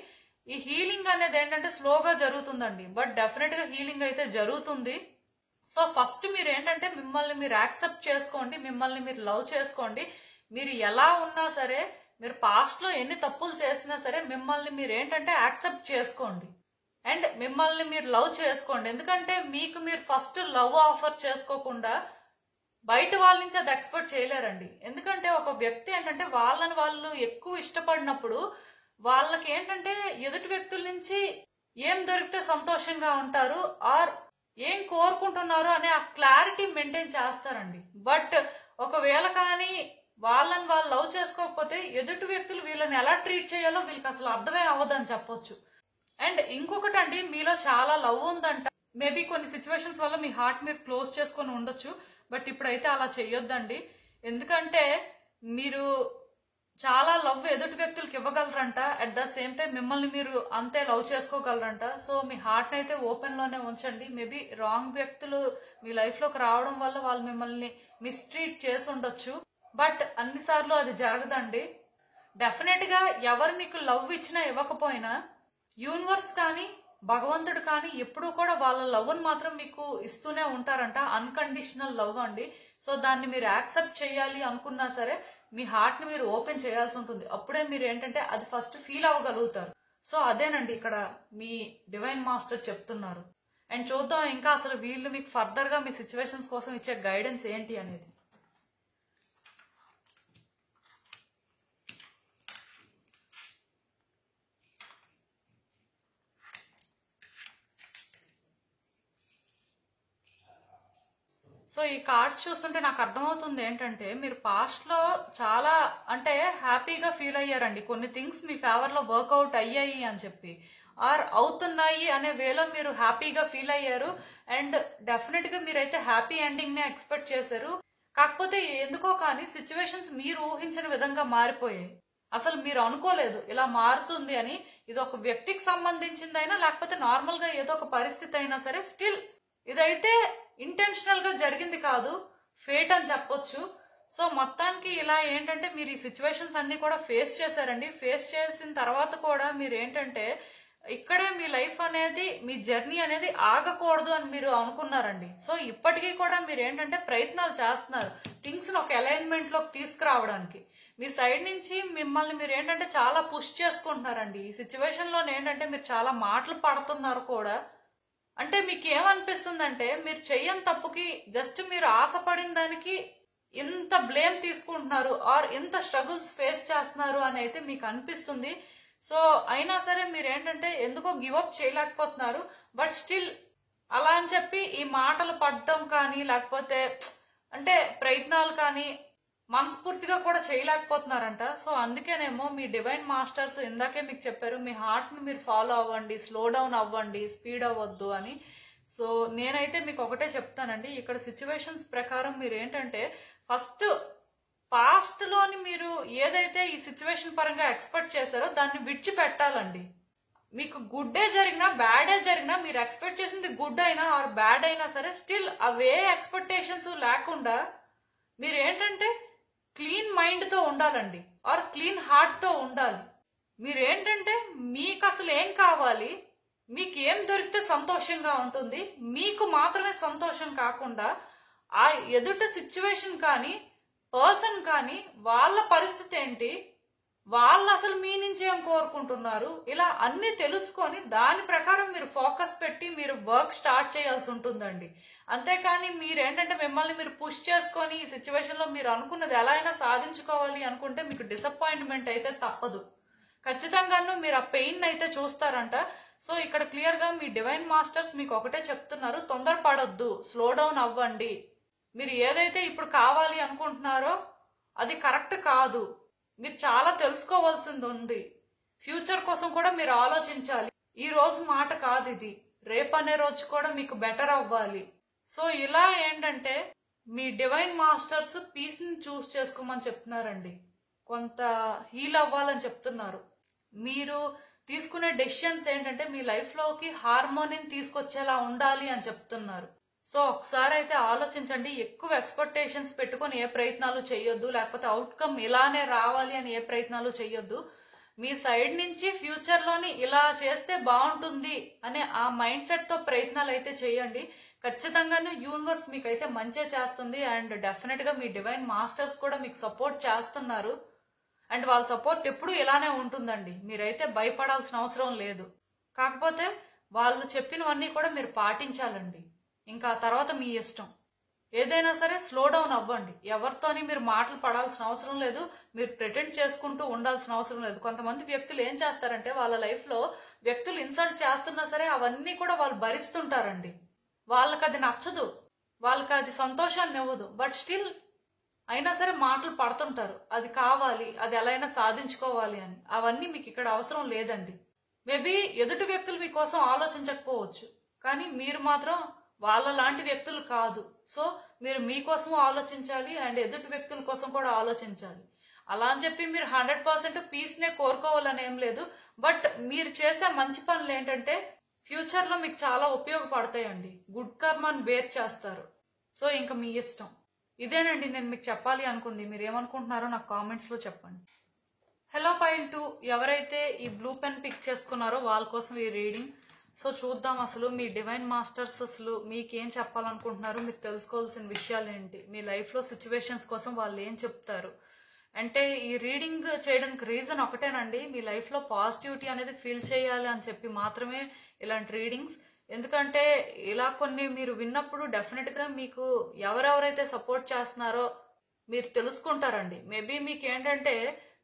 ఈ హీలింగ్ అనేది ఏంటంటే స్లోగా జరుగుతుందండి. బట్ డెఫినెట్ గా హీలింగ్ అయితే జరుగుతుంది. సో ఫస్ట్ మీరు ఏంటంటే మిమ్మల్ని మీరు యాక్సెప్ట్ చేసుకోండి, మిమ్మల్ని మీరు లవ్ చేసుకోండి. మీరు ఎలా ఉన్నా సరే, మీరు పాస్ట్ లో ఎన్ని తప్పులు చేసినా సరే మిమ్మల్ని మీరు ఏంటంటే యాక్సెప్ట్ చేసుకోండి. అండ్ మిమ్మల్ని మీరు లవ్ చేసుకోండి. ఎందుకంటే మీకు మీరు ఫస్ట్ లవ్ ఆఫర్ చేసుకోకుండా బయట వాళ్ళ నుంచి అది ఎక్స్పెక్ట్ చేయలేరండి. ఎందుకంటే ఒక వ్యక్తి ఏంటంటే వాళ్ళని వాళ్ళు ఎక్కువ ఇష్టపడినప్పుడు వాళ్ళకి ఏంటంటే ఎదుటి వ్యక్తుల నుంచి ఏం దొరికితే సంతోషంగా ఉంటారు ఆర్ ఏం కోరుకుంటున్నారు అనే ఆ క్లారిటీ మెయింటైన్ చేస్తారండి. బట్ ఒకవేళ కానీ వాళ్ళని వాళ్ళు లవ్ చేసుకోకపోతే ఎదుటి వ్యక్తులు వీళ్ళని ఎలా ట్రీట్ చేయాలో వీళ్ళకి అసలు అర్థమే అవ్వదని చెప్పొచ్చు. అండ్ ఇంకొకటి అండి, మీలో చాలా లవ్ ఉందంట. మేబీ కొన్ని సిచ్యువేషన్స్ వల్ల మీ హార్ట్ మీరు క్లోజ్ చేసుకొని ఉండొచ్చు. బట్ ఇప్పుడైతే అలా చెయ్యొద్దండి. ఎందుకంటే మీరు చాలా లవ్ ఎదుటి వ్యక్తులకి ఇవ్వగలరంట. అట్ ద సేమ్ టైం మిమ్మల్ని మీరు అంతే లవ్ చేసుకోగలరంట. సో మీ హార్ట్ అయితే ఓపెన్ లోనే ఉంచండి. మేబీ రాంగ్ వ్యక్తులు మీ లైఫ్ లోకి రావడం వల్ల వాళ్ళు మిమ్మల్ని మిస్ట్రీట్ చేసి ఉండొచ్చు. బట్ అన్నిసార్లు అది జరగదండి. డెఫినెట్ గా ఎవరు మీకు లవ్ ఇచ్చినా ఇవ్వకపోయినా యూనివర్స్ కానీ భగవంతుడు కానీ ఎప్పుడూ కూడా వాళ్ళ లవ్ ని మాత్రం మీకు ఇస్తూనే ఉంటారంట. అన్కండిషనల్ లవ్ అండి. సో దాన్ని మీరు యాక్సెప్ట్ చేయాలి అనుకున్నా సరే మీ హార్ట్ ని మీరు ఓపెన్ చేయాల్సి ఉంటుంది. అప్పుడే మీరు ఏంటంటే అది ఫస్ట్ ఫీల్ అవ్వగలుగుతారు. సో అదేనండి ఇక్కడ మీ డివైన్ మాస్టర్ చెప్తున్నారు. అండ్ చూద్దాం ఇంకా అసలు వీళ్ళు మీకు ఫర్దర్ గా మీ సిచ్యువేషన్స్ కోసం ఇచ్చే గైడెన్స్ ఏంటి అనేది. సో ఈ కార్డ్స్ చూస్తుంటే నాకు అర్థమవుతుంది ఏంటంటే మీరు పాస్ట్ లో చాలా అంటే హ్యాపీగా ఫీల్ అయ్యారండి. కొన్ని థింగ్స్ మీ ఫేవర్ లో వర్కౌట్ అయ్యాయి అని చెప్పి ఆర్ అవుతున్నాయి అనే వేలో మీరు హ్యాపీగా ఫీల్ అయ్యారు. అండ్ డెఫినెట్ గా మీరైతే హ్యాపీ ఎండింగ్ నే ఎక్స్పెక్ట్ చేశారు. కాకపోతే ఎందుకో కానీ సిచ్యువేషన్స్ మీరు ఊహించిన విధంగా మారిపోయాయి. అసలు మీరు అనుకోలేదు ఇలా మారుతుంది అని. ఇది ఒక వ్యక్తికి సంబంధించిందైనా లేకపోతే నార్మల్ గా ఏదో ఒక పరిస్థితి అయినా సరే స్టిల్ ఇదైతే ఇంటెన్షనల్ గా జరిగింది కాదు, ఫేట్ అని చెప్పొచ్చు. సో మొత్తానికి ఇలా ఏంటంటే మీరు ఈ సిచ్యువేషన్స్ అన్ని కూడా ఫేస్ చేశారండి. ఫేస్ చేసిన తర్వాత కూడా మీరు ఏంటంటే ఇక్కడే మీ లైఫ్ అనేది మీ జర్నీ అనేది ఆగకూడదు అని మీరు అనుకున్నారండి. సో ఇప్పటికీ కూడా మీరు ఏంటంటే ప్రయత్నాలు చేస్తున్నారు థింగ్స్ ని ఒక అలైన్మెంట్ లోకి తీసుకురావడానికి. మీ సైడ్ నుంచి మిమ్మల్ని మీరు ఏంటంటే చాలా పుష్ చేసుకుంటున్నారండి. ఈ సిచ్యువేషన్ లో ఏంటంటే మీరు చాలా మాటలు పడుతున్నారు కూడా. అంటే మీకు ఏమనిపిస్తుందంటే మీరు చెయ్యని తప్పుకి జస్ట్ మీరు ఆశపడిన దానికి ఇంత బ్లేమ్ తీసుకుంటున్నారు ఆర్ ఇంత స్ట్రగుల్స్ ఫేస్ చేస్తున్నారు అని అయితే మీకు అనిపిస్తుంది. సో అయినా సరే మీరు ఏంటంటే ఎందుకో గివప్ చేయలేకపోతున్నారు. బట్ స్టిల్ అలా అని చెప్పి ఈ మాటలు పడటం కానీ లేకపోతే అంటే ప్రయత్నాలు కానీ మనస్ఫూర్తిగా కూడా చేయలేకపోతున్నారంట. సో అందుకేనేమో మీ డివైన్ మాస్టర్స్ ఇందాకే మీకు చెప్పారు, మీ హార్ట్ ని మీరు ఫాలో అవ్వండి, స్లో డౌన్ అవ్వండి, స్పీడ్ అవ్వద్దు అని. సో నేనైతే మీకు ఒకటే చెప్తానండి, ఇక్కడ సిచ్యువేషన్స్ ప్రకారం మీరు ఏంటంటే ఫస్ట్ పాస్ట్ లోని మీరు ఏదైతే ఈ సిచ్యువేషన్ పరంగా ఎక్స్పెక్ట్ చేశారో దాన్ని విడిచిపెట్టాలండి. మీకు గుడ్డే జరిగినా బ్యాడే జరిగినా మీరు ఎక్స్పెక్ట్ చేసింది గుడ్ అయినా ఆర్ బ్యాడ్ అయినా సరే స్టిల్ అవే ఎక్స్పెక్టేషన్స్ లేకుండా మీరు ఏంటంటే క్లీన్ మైండ్ తో ఉండాలండి ఆర్ క్లీన్ హార్ట్ తో ఉండాలి. మీరు ఏంటంటే మీకు అసలు ఏం కావాలి, మీకు ఏం దొరికితే సంతోషంగా ఉంటుంది, మీకు మాత్రమే సంతోషం కాకుండా ఆ ఎదుట సిచ్యువేషన్ కానీ పర్సన్ కానీ వాళ్ళ పరిస్థితి ఏంటి, వాళ్ళు అసలు మీ నుంచి ఏం కోరుకుంటున్నారు, ఇలా అన్ని తెలుసుకొని దాని ప్రకారం మీరు ఫోకస్ పెట్టి మీరు వర్క్ స్టార్ట్ చేయాల్సి ఉంటుందండి. అంతేకాని మీరేంటంటే మిమ్మల్ని మీరు పుష్ చేసుకొని ఈ సిచ్యువేషన్ లో మీరు అనుకున్నది ఎలా అయినా సాధించుకోవాలి అనుకుంటే మీకు డిసప్పాయింట్మెంట్ అయితే తప్పదు. ఖచ్చితంగాను మీరు ఆ పెయిన్ అయితే చూస్తారంట. సో ఇక్కడ క్లియర్ గా మీ డివైన్ మాస్టర్స్ మీకు ఒకటే చెప్తున్నారు, తొందరపడొద్దు, స్లో డౌన్ అవ్వండి. మీరు ఏదైతే ఇప్పుడు కావాలి అనుకుంటున్నారో అది కరెక్ట్ కాదు, మీరు చాలా తెలుసుకోవాల్సింది ఉంది. ఫ్యూచర్ కోసం కూడా మీరు ఆలోచించాలి. ఈ రోజు మాట కాదు ఇది, రేపు అనే రోజు కూడా మీకు బెటర్ అవ్వాలి. సో ఇలా ఏంటంటే మీ డివైన్ మాస్టర్స్ పీస్ ని చూస్ చేసుకోమని చెప్తున్నారండి, కొంత హీల్ అవ్వాలని చెప్తున్నారు. మీరు తీసుకునే డెసిషన్స్ ఏంటంటే మీ లైఫ్ లోకి హార్మోనిని తీసుకొచ్చేలా ఉండాలి అని చెప్తున్నారు. సో ఒకసారి అయితే ఆలోచించండి, ఎక్కువ ఎక్స్పెక్టేషన్స్ పెట్టుకొని ఏ ప్రయత్నాలు చేయొద్దు, లేకపోతే అవుట్కమ్ ఇలానే రావాలి అని ఏ ప్రయత్నాలు చేయొద్దు. మీ సైడ్ నుంచి ఫ్యూచర్ లోని ఇలా చేస్తే బాగుంటుంది అనే ఆ మైండ్ సెట్ తో ప్రయత్నాలు అయితే చేయండి. ఖచ్చితంగాను యూనివర్స్ మీకైతే మంచి చేస్తుంది. అండ్ డెఫినెట్ గా మీ డివైన్ మాస్టర్స్ కూడా మీకు సపోర్ట్ చేస్తున్నారు. అండ్ వాళ్ళ సపోర్ట్ ఎప్పుడు ఇలానే ఉంటుందండి, మీరైతే భయపడాల్సిన అవసరం లేదు. కాకపోతే వాళ్ళు చెప్పినవన్నీ కూడా మీరు పాటించాలండి. ఇంకా తర్వాత మీ ఇష్టం. ఏదైనా సరే స్లో డౌన్ అవ్వండి. ఎవరితోని మీరు మాటలు పడాల్సిన అవసరం లేదు, మీరు ప్రిటెండ్ చేసుకుంటూ ఉండాల్సిన అవసరం లేదు. కొంతమంది వ్యక్తులు ఏం చేస్తారంటే వాళ్ళ లైఫ్ లో వ్యక్తులు ఇన్సల్ట్ చేస్తున్నా సరే అవన్నీ కూడా వాళ్ళు భరిస్తుంటారండి. వాళ్ళకి అది నచ్చదు, వాళ్ళకి అది సంతోషాన్ని ఇవ్వదు, బట్ స్టిల్ అయినా సరే మాటలు పడుతుంటారు, అది కావాలి, అది ఎలా అయినా సాధించుకోవాలి అని. అవన్నీ మీకు ఇక్కడ అవసరం లేదండి. మేబీ ఎదుటి వ్యక్తులు మీకోసం ఆలోచించకపోవచ్చు, కానీ మీరు మాత్రం వాళ్ళ లాంటి వ్యక్తులు కాదు. సో మీరు మీకోసం ఆలోచించాలి అండ్ ఎదుటి వ్యక్తుల కోసం కూడా ఆలోచించాలి. అలా అని చెప్పి మీరు 100% పీస్ నే కోరుకోవాలని ఏం లేదు. బట్ మీరు చేసే మంచి పనులు ఏంటంటే ఫ్యూచర్ లో మీకు చాలా ఉపయోగపడతాయండి. గుడ్ కర్మని బేర్ చేస్తారు. సో ఇంకా మీ ఇష్టం. ఇదేనండి నేను మీకు చెప్పాలి అనుకుంది. మీరు ఏమనుకుంటున్నారో నాకు కామెంట్స్ లో చెప్పండి. హలో పైల్ 2, ఎవరైతే ఈ బ్లూ పెన్ పిక్ చేసుకున్నారో వాళ్ళ కోసం ఈ రీడింగ్. సో చూద్దాం అసలు మీ డివైన్ మాస్టర్స్ అసలు మీకేం చెప్పాలనుకుంటున్నారు, మీకు తెలుసుకోవాల్సిన విషయాలు ఏంటి, మీ లైఫ్ లో సిచ్యువేషన్స్ కోసం వాళ్ళు ఏం చెప్తారు. అంటే ఈ రీడింగ్ చేయడానికి రీజన్ ఒకటేనండి, మీ లైఫ్ లో పాజిటివిటీ అనేది ఫీల్ చేయాలి అని చెప్పి మాత్రమే ఇలాంటి రీడింగ్స్. ఎందుకంటే ఇలా కొన్ని మీరు విన్నప్పుడు డెఫినెట్ గా మీకు ఎవరెవరైతే సపోర్ట్ చేస్తున్నారో మీరు తెలుసుకుంటారండి. మేబీ మీకు ఏంటంటే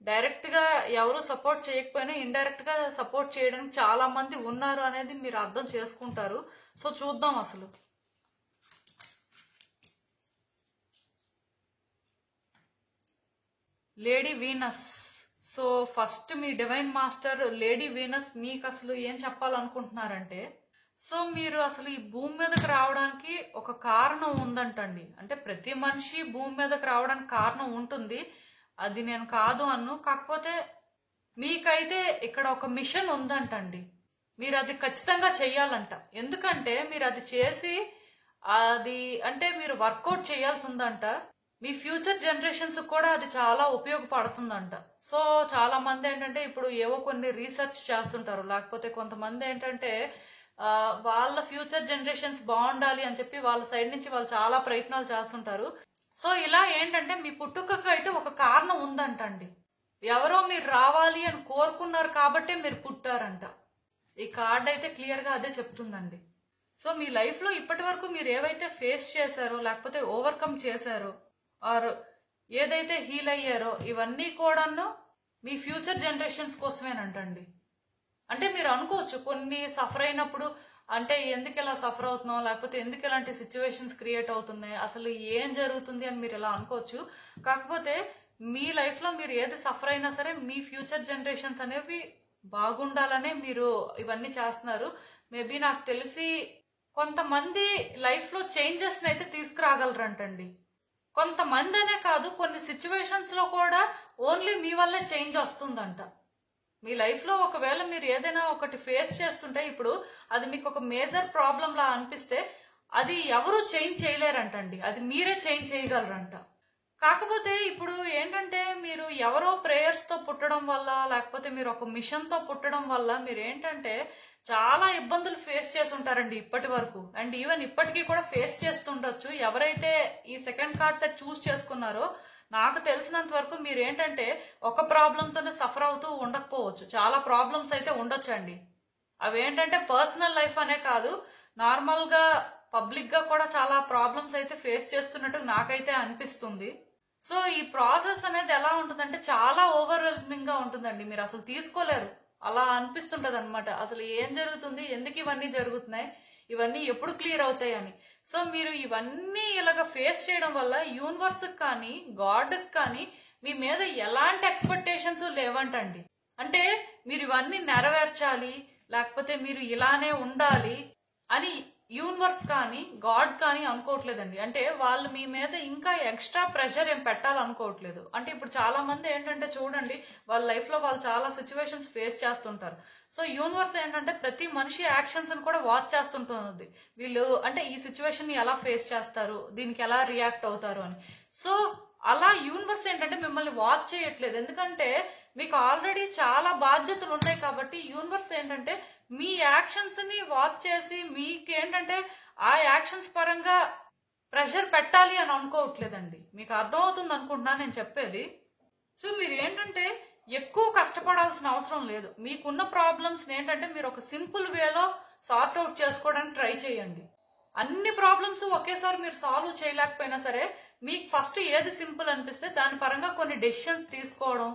డైరెక్ట్ గా ఎవరు సపోర్ట్ చేయకపోయినా ఇండైరెక్ట్ గా సపోర్ట్ చేయడానికి చాలా మంది ఉన్నారు అనేది మీరు అర్థం చేసుకుంటారు. సో చూద్దాం అసలు. Lady Venus. సో ఫస్ట్ మీ డివైన్ మాస్టర్ లేడీ వీనస్ మీకు అసలు ఏం చెప్పాలనుకుంటున్నారంటే, సో మీరు అసలు ఈ భూమి మీదకి రావడానికి ఒక కారణం ఉందంటండి. అంటే ప్రతి మనిషి భూమి మీదకి రావడానికి కారణం ఉంటుంది, అది నేను కాదు అన్ను. కాకపోతే మీకైతే ఇక్కడ ఒక మిషన్ ఉందంటండి, మీరు అది ఖచ్చితంగా చెయ్యాలంట. ఎందుకంటే మీరు అది చేసి అది అంటే మీరు వర్కౌట్ చేయాల్సి ఉందంట. మీ ఫ్యూచర్ జనరేషన్స్ కూడా అది చాలా ఉపయోగపడుతుందంట. సో చాలా మంది ఏంటంటే ఇప్పుడు ఏవో కొన్ని రీసెర్చ్ చేస్తుంటారు, లేకపోతే కొంతమంది ఏంటంటే వాళ్ళ ఫ్యూచర్ జనరేషన్స్ బాగుండాలి అని చెప్పి వాళ్ళ సైడ్ నుంచి వాళ్ళు చాలా ప్రయత్నాలు చేస్తుంటారు. సో ఇలా ఏంటంటే మీ పుట్టుకకు అయితే ఒక కారణం ఉందంటండి. ఎవరో మీరు రావాలి అని కోరుకున్నారు కాబట్టే మీరు పుట్టారంట. ఈ కార్డ్ అయితే క్లియర్ గా అదే చెప్తుందండి. సో మీ లైఫ్ లో ఇప్పటి వరకు మీరు ఏవైతే ఫేస్ చేశారో లేకపోతే ఓవర్కమ్ చేశారో ఆర్ ఏదైతే హీల్ అయ్యారో ఇవన్నీ కూడాను మీ ఫ్యూచర్ జనరేషన్స్ కోసమేనంటండి. అంటే మీరు అనుకోవచ్చు కొన్ని సఫర్ అయినప్పుడు అంటే ఎందుకు ఇలా సఫర్ అవుతున్నాం లేకపోతే ఎందుకు ఇలాంటి సిచ్యువేషన్స్ క్రియేట్ అవుతున్నాయి అసలు ఏం జరుగుతుంది అని మీరు ఇలా అనుకోవచ్చు. కాకపోతే మీ లైఫ్ లో మీరు ఏది సఫర్ అయినా సరే మీ ఫ్యూచర్ జనరేషన్స్ అనేవి బాగుండాలనే మీరు ఇవన్నీ చేస్తున్నారు. మేబీ నాకు తెలిసి కొంతమంది లైఫ్ లో చేంజెస్ అయితే తీసుకురాగలరంటండి. కొంతమంది అనే కాదు కొన్ని సిచ్యువేషన్స్ లో కూడా ఓన్లీ మీ వల్లే చేంజ్ వస్తుందంట. మీ లైఫ్ లో ఒకవేళ మీరు ఏదైనా ఒకటి ఫేస్ చేస్తుంటే ఇప్పుడు అది మీకు ఒక మేజర్ ప్రాబ్లం లా అనిపిస్తే అది ఎవరు చేంజ్ చేయలేరంటండి, అది మీరే చేంజ్ చేయగలరంట. కాకపోతే ఇప్పుడు ఏంటంటే మీరు ఎవరో ప్రేయర్స్ తో పుట్టడం వల్ల లేకపోతే మీరు ఒక మిషన్ తో పుట్టడం వల్ల మీరు ఏంటంటే చాలా ఇబ్బందులు ఫేస్ చేసి ఉంటారండి ఇప్పటి వరకు. అండ్ ఈవెన్ ఇప్పటికీ కూడా ఫేస్ చేస్తుండొచ్చు. ఎవరైతే ఈ సెకండ్ కార్డ్ సెట్ చూస్ చేసుకున్నారో నాకు తెలిసినంత వరకు మీరు ఏంటంటే ఒక ప్రాబ్లంతోనే సఫర్ అవుతూ ఉండకపోవచ్చు, చాలా ప్రాబ్లమ్స్ అయితే ఉండొచ్చండి. అవి ఏంటంటే పర్సనల్ లైఫ్ అనే కాదు నార్మల్ గా పబ్లిక్ గా కూడా చాలా ప్రాబ్లమ్స్ అయితే ఫేస్ చేస్తున్నట్టు నాకైతే అనిపిస్తుంది. సో ఈ ప్రాసెస్ అనేది ఎలా ఉంటుందంటే చాలా ఓవర్వెల్మింగ్ గా ఉంటుందండి, మీరు అసలు తీసుకోలేరు, అలా అనిపిస్తుంటది అనమాట. అసలు ఏం జరుగుతుంది, ఎందుకు ఇవన్నీ జరుగుతున్నాయి, ఇవన్నీ ఎప్పుడు క్లియర్ అవుతాయి అని. సో మీరు ఇవన్నీ ఇలాగ ఫేస్ చేయడం వల్ల యూనివర్స్ కానీ గాడ్ కానీ మీ మీద ఎలాంటి ఎక్స్పెక్టేషన్స్ లేవంటండి. అంటే మీరు ఇవన్నీ నెరవేర్చాలి లేకపోతే మీరు ఇలానే ఉండాలి అని యూనివర్స్ కానీ గాడ్ కానీ అనుకోవట్లేదండి. అంటే వాళ్ళు మీ మీద ఇంకా ఎక్స్ట్రా ప్రెషర్ ఏం పెట్టాలనుకోవట్లేదు. అంటే ఇప్పుడు చాలా మంది ఏంటంటే చూడండి వాళ్ళ లైఫ్ లో వాళ్ళు చాలా సిచ్యువేషన్స్ ఫేస్ చేస్తుంటారు. సో యూనివర్స్ ఏంటంటే ప్రతి మనిషి యాక్షన్స్ కూడా వాచ్ చేస్తుంటుంది, వీళ్ళు అంటే ఈ సిచ్యువేషన్ ని ఎలా ఫేస్ చేస్తారు, దీనికి ఎలా రియాక్ట్ అవుతారు అని. సో అలా యూనివర్స్ ఏంటంటే మిమ్మల్ని వాచ్ చేయట్లేదు, ఎందుకంటే మీకు ఆల్రెడీ చాలా బాధ్యతలు ఉన్నాయి కాబట్టి యూనివర్స్ ఏంటంటే మీ యాక్షన్స్ ని వాచ్ చేసి మీకేంటంటే ఆ యాక్షన్స్ పరంగా ప్రెషర్ పెట్టాలి అని అనుకోవట్లేదండి. మీకు అర్థమవుతుంది అనుకుంటున్నా నేను చెప్పేది. సో మీరు ఏంటంటే ఎక్కువ కష్టపడాల్సిన అవసరం లేదు. మీకున్న ప్రాబ్లమ్స్ ఏంటంటే మీరు ఒక సింపుల్ వేలో సార్ట్ అవుట్ చేసుకోవడానికి ట్రై చేయండి. అన్ని ప్రాబ్లమ్స్ ఒకేసారి మీరు సాల్వ్ చేయలేకపోయినా సరే మీకు ఫస్ట్ ఏది సింపుల్ అనిపిస్తే దాని పరంగా కొన్ని డెసిషన్స్ తీసుకోవడం,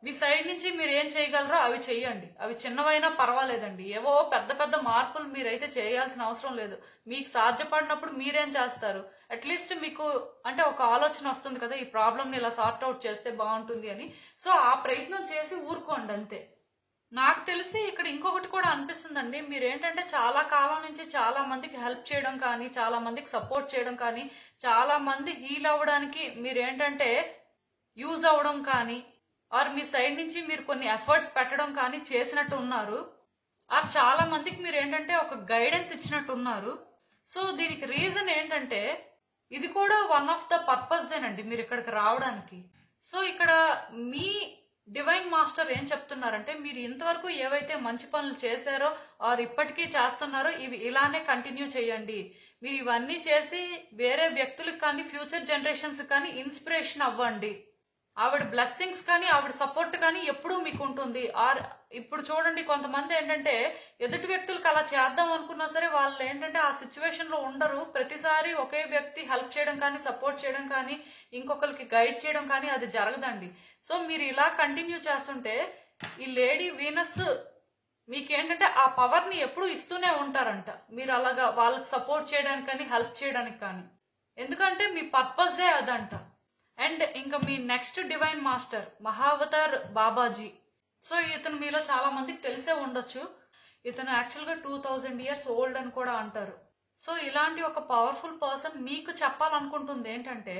మీ సైడ్ నుంచి మీరు ఏం చేయగలరో అవి చెయ్యండి. అవి చిన్నవైనా పర్వాలేదండి, ఏవో పెద్ద పెద్ద మార్పులు మీరైతే చేయాల్సిన అవసరం లేదు. మీకు సాధ్యపడినప్పుడు మీరేం చేస్తారు, అట్లీస్ట్ మీకు అంటే ఒక ఆలోచన వస్తుంది కదా ఈ ప్రాబ్లమ్ ని ఇలా సార్ట్ అవుట్ చేస్తే బాగుంటుంది అని. సో ఆ ప్రయత్నం చేసి ఊరుకోండి అంతే. నాకు తెలిసి ఇక్కడ ఇంకొకటి కూడా అనిపిస్తుందండి, మీరేంటంటే చాలా కాలం నుంచి చాలా మందికి హెల్ప్ చేయడం కానీ చాలా మందికి సపోర్ట్ చేయడం కానీ చాలా మంది హీల్ అవ్వడానికి మీరేంటంటే యూజ్ అవ్వడం కానీ ఆర్ మీ సైడ్ నుంచి మీరు కొన్ని ఎఫర్ట్స్ పెట్టడం కానీ చేసినట్టు ఉన్నారు. ఆర్ చాలా మందికి మీరు ఏంటంటే ఒక గైడెన్స్ ఇచ్చినట్టు ఉన్నారు. సో దీనికి రీజన్ ఏంటంటే ఇది కూడా వన్ ఆఫ్ ద పర్పస్ ఏనండి మీరు ఇక్కడికి రావడానికి. సో ఇక్కడ మీ డివైన్ మాస్టర్ ఏం చెప్తున్నారంటే మీరు ఇంతవరకు ఏవైతే మంచి పనులు చేశారో ఆర్ ఇప్పటికీ చేస్తున్నారో ఇవి ఇలానే కంటిన్యూ చేయండి. మీరు ఇవన్నీ చేసి వేరే వ్యక్తులకు కానీ ఫ్యూచర్ జనరేషన్స్ కానీ ఇన్స్పిరేషన్ అవ్వండి. ఆవిడ బ్లెస్సింగ్స్ కానీ ఆవిడ సపోర్ట్ కానీ ఎప్పుడూ మీకు ఉంటుంది. ఆర్ ఇప్పుడు చూడండి కొంతమంది ఏంటంటే ఎదుటి వ్యక్తులకు అలా చేద్దాం అనుకున్నా సరే వాళ్ళు ఏంటంటే ఆ సిచ్యువేషన్ లో ఉండరు. ప్రతిసారి ఒకే వ్యక్తి హెల్ప్ చేయడం కానీ సపోర్ట్ చేయడం కానీ ఇంకొకరికి గైడ్ చేయడం కానీ అది జరగదండి. సో మీరు ఇలా కంటిన్యూ చేస్తుంటే ఈ లేడీ వీనస్ మీకేంటంటే ఆ పవర్ ని ఎప్పుడు ఇస్తూనే ఉంటారంట. మీరు అలాగా వాళ్ళకి సపోర్ట్ చేయడానికి కానీ హెల్ప్ చేయడానికి కానీ, ఎందుకంటే మీ పర్పసే అదంట. అండ్ ఇంకా మీ next divine master Mahavatar Babaji. So ఇతను మీలో చాలా మందికి తెలిసే ఉండొచ్చు. ఇతను యాక్చువల్ గా 2000 years ఓల్డ్ అని కూడా అంటారు. సో ఇలాంటి ఒక పవర్ఫుల్ పర్సన్ మీకు చెప్పాలనుకుంటుంది ఏంటంటే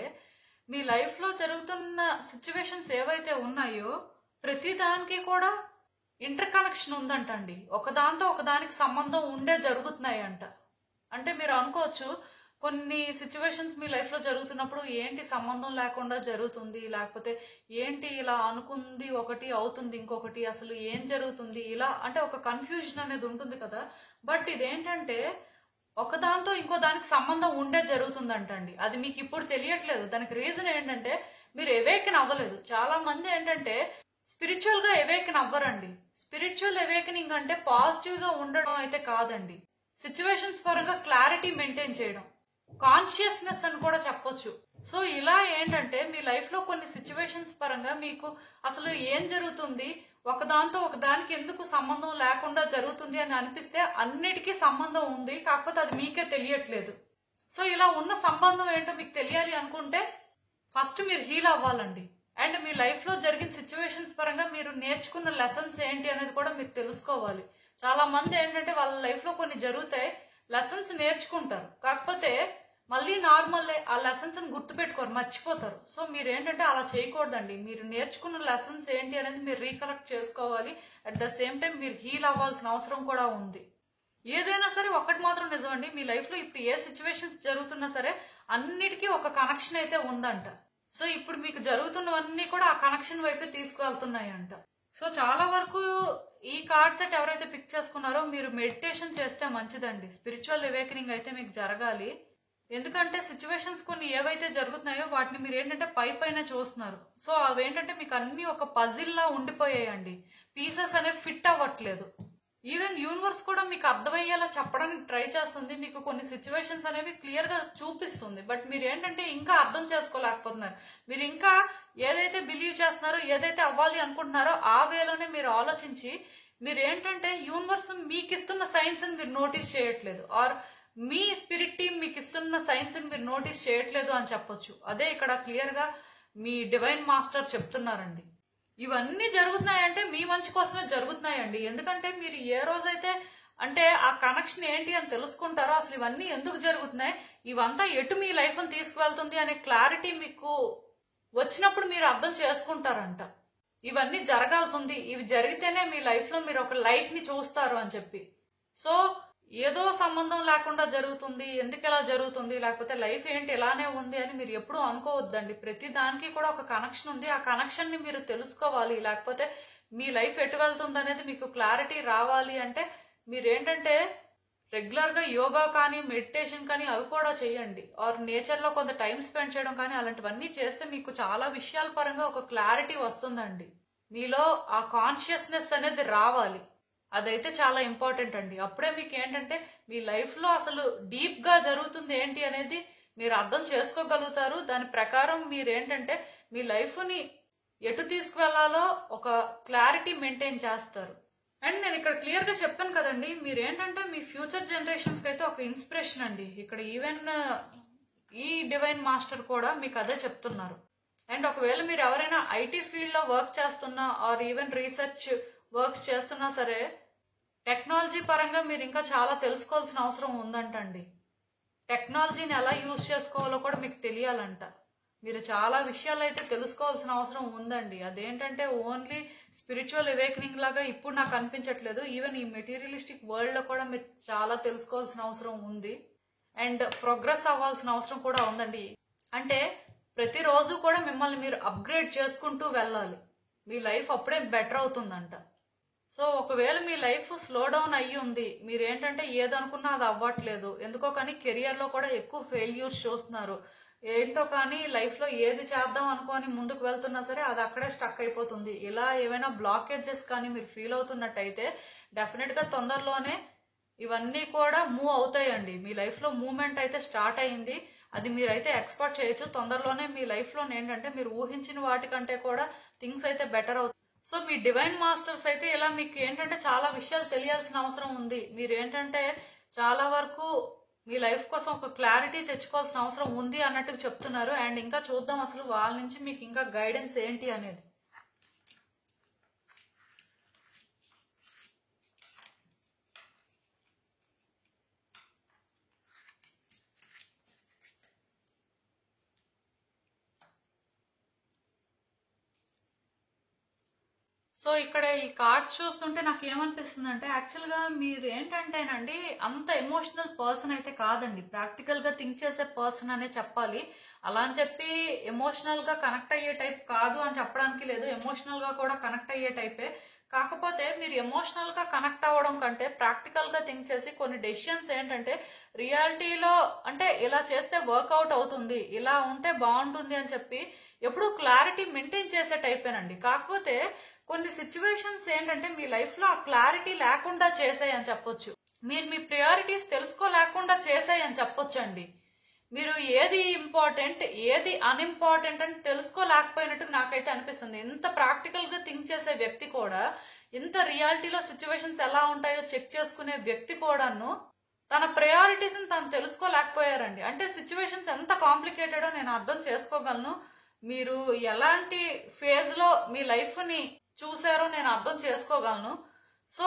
మీ లైఫ్ లో జరుగుతున్న సిచ్యువేషన్స్ ఏవైతే ఉన్నాయో ప్రతి దానికి కూడా ఇంటర్ కనెక్షన్ ఉందంటండి. ఒకదాంతో ఒకదానికి సంబంధం ఉండే జరుగుతున్నాయి అంట. అంటే మీరు అనుకోవచ్చు కొన్ని సిచ్యువేషన్స్ మీ లైఫ్ లో జరుగుతున్నప్పుడు ఏంటి సంబంధం లేకుండా జరుగుతుంది, లేకపోతే ఏంటి ఇలా అనుకుంది ఒకటి అవుతుంది ఇంకొకటి, అసలు ఏం జరుగుతుంది ఇలా అంటే ఒక కన్ఫ్యూజన్ అనేది ఉంటుంది కదా. బట్ ఇదేంటంటే ఒకదాంతో ఇంకో దానికి సంబంధం ఉండే జరుగుతుందంటండి. అది మీకు ఇప్పుడు తెలియట్లేదు. దానికి రీజన్ ఏంటంటే మీరు ఎవేకన్ అవ్వలేదు. చాలా మంది ఏంటంటే స్పిరిచువల్ గా ఎవేకన్ అవ్వరండి. స్పిరిచువల్ అవేకనింగ్ అంటే పాజిటివ్ గా ఉండడం అయితే కాదండి. సిచ్యువేషన్స్ పరంగా క్లారిటీ మెయింటైన్ చేయడం, కాన్షియస్నెస్ అని కూడా చెప్పొచ్చు. సో ఇలా ఏంటంటే మీ లైఫ్ లో కొన్ని సిచ్యువేషన్స్ పరంగా మీకు అసలు ఏం జరుగుతుంది, ఒకదాంతో ఒకదానికి ఎందుకు సంబంధం లేకుండా జరుగుతుంది అని అనిపిస్తే అన్నిటికీ సంబంధం ఉంది, కాకపోతే అది మీకే తెలియట్లేదు. సో ఇలా ఉన్న సంబంధం ఏంటో మీకు తెలియాలి అనుకుంటే ఫస్ట్ మీరు హీల్ అవ్వాలండి. అండ్ మీ లైఫ్ లో జరిగిన సిచ్యువేషన్స్ పరంగా మీరు నేర్చుకున్న లెసన్స్ ఏంటి అనేది కూడా మీరు తెలుసుకోవాలి. చాలా మంది ఏంటంటే వాళ్ళ లైఫ్ లో కొన్ని జరుగుతాయి, లెసన్స్ నేర్చుకుంటారు, కాకపోతే మళ్ళీ నార్మల్ ఆ లెసన్స్ గుర్తుపెట్టుకోరు, మర్చిపోతారు. సో మీరు ఏంటంటే అలా చేయకూడదండి. మీరు నేర్చుకున్న లెసన్స్ ఏంటి అనేది మీరు రీకలెక్ట్ చేసుకోవాలి. అట్ ద సేమ్ టైం మీరు హీల్ అవ్వాల్సిన అవసరం కూడా ఉంది. ఏదైనా సరే ఒకటి మాత్రం నిజమండి, మీ లైఫ్ లో ఇప్పుడు ఏ సిచ్యువేషన్స్ జరుగుతున్నా సరే అన్నిటికీ ఒక కనెక్షన్ అయితే ఉందంట. సో ఇప్పుడు మీకు జరుగుతున్నవన్నీ కూడా ఆ కనెక్షన్ వైపే తీసుకువెళ్తున్నాయి అంట. సో చాలా వరకు ఈ కార్డ్ సెట్ ఎవరైతే పిక్ చేసుకున్నారో మీరు మెడిటేషన్ చేస్తే మంచిదండి. స్పిరిచువల్ అవేకనింగ్ అయితే మీకు జరగాలి. ఎందుకంటే సిచ్యువేషన్స్ కొన్ని ఏవైతే జరుగుతున్నాయో వాటిని మీరు ఏంటంటే పైన చూస్తున్నారు. సో అవేంటంటే మీకు అన్ని ఒక పజిల్ లా ఉండిపోయాయండి, పీసెస్ అనేవి ఫిట్ అవ్వట్లేదు. ఈవెన్ యూనివర్స్ కూడా మీకు అర్థమయ్యేలా చెప్పడానికి ట్రై చేస్తుంది, మీకు కొన్ని సిచ్యువేషన్స్ అనేవి క్లియర్ గా చూపిస్తుంది. బట్ మీరు ఏంటంటే ఇంకా అర్థం చేసుకోలేకపోతున్నారు. మీరు ఇంకా ఏదైతే బిలీవ్ చేస్తున్నారో, ఏదైతే అవ్వాలి అనుకుంటున్నారో ఆ వేలోనే మీరు ఆలోచించి మీరు ఏంటంటే యూనివర్స్ మీకు ఇస్తున్న సైన్స్ ని మీరు నోటీస్ చేయట్లేదు, ఆర్ మీ స్పిరిట్ టీమ్ మీకు ఇస్తున్న సైన్స్ ని మీరు నోటీస్ చేయట్లేదు అని చెప్పొచ్చు. అదే ఇక్కడ క్లియర్ గా మీ డివైన్ మాస్టర్ చెప్తున్నారండి. ఇవన్నీ జరుగుతున్నాయంటే మీ మంచి కోసమే జరుగుతున్నాయండి. ఎందుకంటే మీరు ఏ రోజైతే అంటే ఆ కనెక్షన్ ఏంటి అని తెలుసుకుంటారో, అసలు ఇవన్నీ ఎందుకు జరుగుతున్నాయి, ఇవంతా ఎటు మీ లైఫ్ ని తీసుకువెళ్తుంది అనే క్లారిటీ మీకు వచ్చినప్పుడు మీరు అర్థం చేసుకుంటారంట. ఇవన్నీ జరగాల్సి ఉంది, ఇవి జరిగితేనే మీ లైఫ్ లో మీరు ఒక లైట్ ని చూస్తారు అని చెప్పి. సో ఏదో సంబంధం లేకుండా జరుగుతుంది, ఎందుకు ఎలా జరుగుతుంది, లేకపోతే లైఫ్ ఏంటి ఇలానే ఉంది అని మీరు ఎప్పుడూ అనుకోవద్దండి. ప్రతి దానికి కూడా ఒక కనెక్షన్ ఉంది, ఆ కనెక్షన్ ని మీరు తెలుసుకోవాలి. లేకపోతే మీ లైఫ్ ఎటు వెళ్తుంది అనేది మీకు క్లారిటీ రావాలి అంటే మీరేంటంటే రెగ్యులర్ గా యోగా కానీ మెడిటేషన్ కానీ అవి కూడా చేయండి, ఆర్ నేచర్ లో కొంత టైం స్పెండ్ చేయడం కానీ అలాంటివన్నీ చేస్తే మీకు చాలా విషయాల పరంగా ఒక క్లారిటీ వస్తుందండి. మీలో ఆ కాన్షియస్నెస్ అనేది రావాలి, అదైతే చాలా ఇంపార్టెంట్ అండి. అప్పుడే మీకు ఏంటంటే మీ లైఫ్ లో అసలు డీప్ గా జరుగుతుంది ఏంటి అనేది మీరు అర్థం చేసుకోగలుగుతారు. దాని ప్రకారం మీరేంటంటే మీ లైఫ్ ని ఎటు తీసుకువెళ్లాలో ఒక క్లారిటీ మెయింటైన్ చేస్తారు. అండ్ నేను ఇక్కడ క్లియర్ గా చెప్పాను కదండి, మీరేంటంటే మీ ఫ్యూచర్ జనరేషన్స్ కి అయితే ఒక ఇన్స్పిరేషన్ అండి. ఇక్కడ ఈవెన్ ఈ డివైన్ మాస్టర్ కూడా మీకు అదే చెప్తున్నారు. అండ్ ఒకవేళ మీరు ఎవరైనా ఐటీ ఫీల్డ్ లో వర్క్ చేస్తున్నా, ఆర్ ఈవెన్ రీసెర్చ్ వర్క్స్ చేస్తున్నా సరే, టెక్నాలజీ పరంగా మీరు ఇంకా చాలా తెలుసుకోవాల్సిన అవసరం ఉందంటండి. టెక్నాలజీని ఎలా యూజ్ చేసుకోవాలో కూడా మీకు తెలియాలంట. మీరు చాలా విషయాలు అయితే తెలుసుకోవాల్సిన అవసరం ఉందండి. అదేంటంటే ఓన్లీ స్పిరిచువల్ అవేకనింగ్ లాగా ఇప్పుడు నాకు అనిపించట్లేదు, ఈవెన్ ఈ మెటీరియలిస్టిక్ వరల్డ్ లో కూడా మీరు చాలా తెలుసుకోవాల్సిన అవసరం ఉంది. అండ్ ప్రోగ్రెస్ అవ్వాల్సిన అవసరం కూడా ఉందండి. అంటే ప్రతిరోజు కూడా మిమ్మల్ని మీరు అప్గ్రేడ్ చేసుకుంటూ వెళ్ళాలి, మీ లైఫ్ అప్పుడే బెటర్ అవుతుందంట. సో ఒకవేళ మీ లైఫ్ స్లో డౌన్ అయ్యి ఉంది, మీరేంటంటే ఏదనుకున్నా అది అవ్వట్లేదు, ఎందుకో కానీ కెరియర్ లో కూడా ఎక్కువ ఫెయిల్యూర్స్ చూస్తున్నారు, ఏంటో కానీ లైఫ్ లో ఏది చేద్దాం అనుకోని ముందుకు వెళ్తున్నా సరే అది అక్కడే స్టక్ అయిపోతుంది, ఇలా ఏమైనా బ్లాకేజెస్ కానీ మీరు ఫీల్ అవుతున్నట్టయితే డెఫినెట్ గా తొందరలోనే ఇవన్నీ కూడా మూవ్ అవుతాయండి. మీ లైఫ్ లో మూవ్మెంట్ అయితే స్టార్ట్ అయింది, అది మీరైతే ఎక్స్పెక్ట్ చేయొచ్చు. తొందరలోనే మీ లైఫ్ లో ఏంటంటే మీరు ఊహించిన వాటికంటే కూడా థింగ్స్ అయితే బెటర్ అవుతాయి. సో మీ డివైన్ మాస్టర్స్ అయితే ఇలా మీకు ఏంటంటే చాలా విషయాలు తెలియాల్సిన అవసరం ఉంది. మీరేంటంటే చాలా వరకు మీ లైఫ్ కోసం ఒక క్లారిటీ తెచ్చుకోవాల్సిన అవసరం ఉంది అన్నట్టు చెప్తున్నారు. అండ్ ఇంకా చూద్దాం అసలు వాళ్ళ నుంచి మీకు ఇంకా గైడెన్స్ ఏంటి అనేది. సో ఇక్కడ ఈ కార్డ్స్ చూస్తుంటే నాకు ఏమనిపిస్తుంది అంటే యాక్చువల్ గా మీరు ఏంటంటేనండి అంత ఎమోషనల్ పర్సన్ అయితే కాదండి, ప్రాక్టికల్ గా థింక్ చేసే పర్సన్ అనే చెప్పాలి. అలా అని చెప్పి ఎమోషనల్ గా కనెక్ట్ అయ్యే టైప్ కాదు అని చెప్పడానికి లేదు, ఎమోషనల్ గా కూడా కనెక్ట్ అయ్యే టైపే. కాకపోతే మీరు ఎమోషనల్ గా కనెక్ట్ అవ్వడం కంటే ప్రాక్టికల్ గా థింక్ చేసి కొన్ని డెసిషన్స్ ఏంటంటే రియాలిటీలో అంటే ఇలా చేస్తే వర్కౌట్ అవుతుంది, ఇలా ఉంటే బాగుంటుంది అని చెప్పి ఎప్పుడు క్లారిటీ మెయింటైన్ చేసే టైపేనండి. కాకపోతే కొన్ని సిచ్యువేషన్స్ ఏంటంటే మీ లైఫ్ లో ఆ క్లారిటీ లేకుండా చేసాయి అని చెప్పొచ్చు. మీరు మీ ప్రియారిటీస్ తెలుసుకోలేకుండా చేసాయని చెప్పొచ్చండి. మీరు ఏది ఇంపార్టెంట్ ఏది అన్ఇంపార్టెంట్ అని తెలుసుకోలేకపోయినట్టు నాకైతే అనిపిస్తుంది. ఇంత ప్రాక్టికల్ గా థింక్ చేసే వ్యక్తి కూడా, ఇంత రియాలిటీలో సిచ్యువేషన్స్ ఎలా ఉంటాయో చెక్ చేసుకునే వ్యక్తి కూడాను తన ప్రయారిటీస్ ని తను తెలుసుకోలేకపోయారండి. అంటే సిచ్యువేషన్స్ ఎంత కాంప్లికేటెడో నేను అర్థం చేసుకోగలను. మీరు ఎలాంటి ఫేజ్ లో మీ లైఫ్ ని చూసారో నేను అర్థం చేసుకోగలను. సో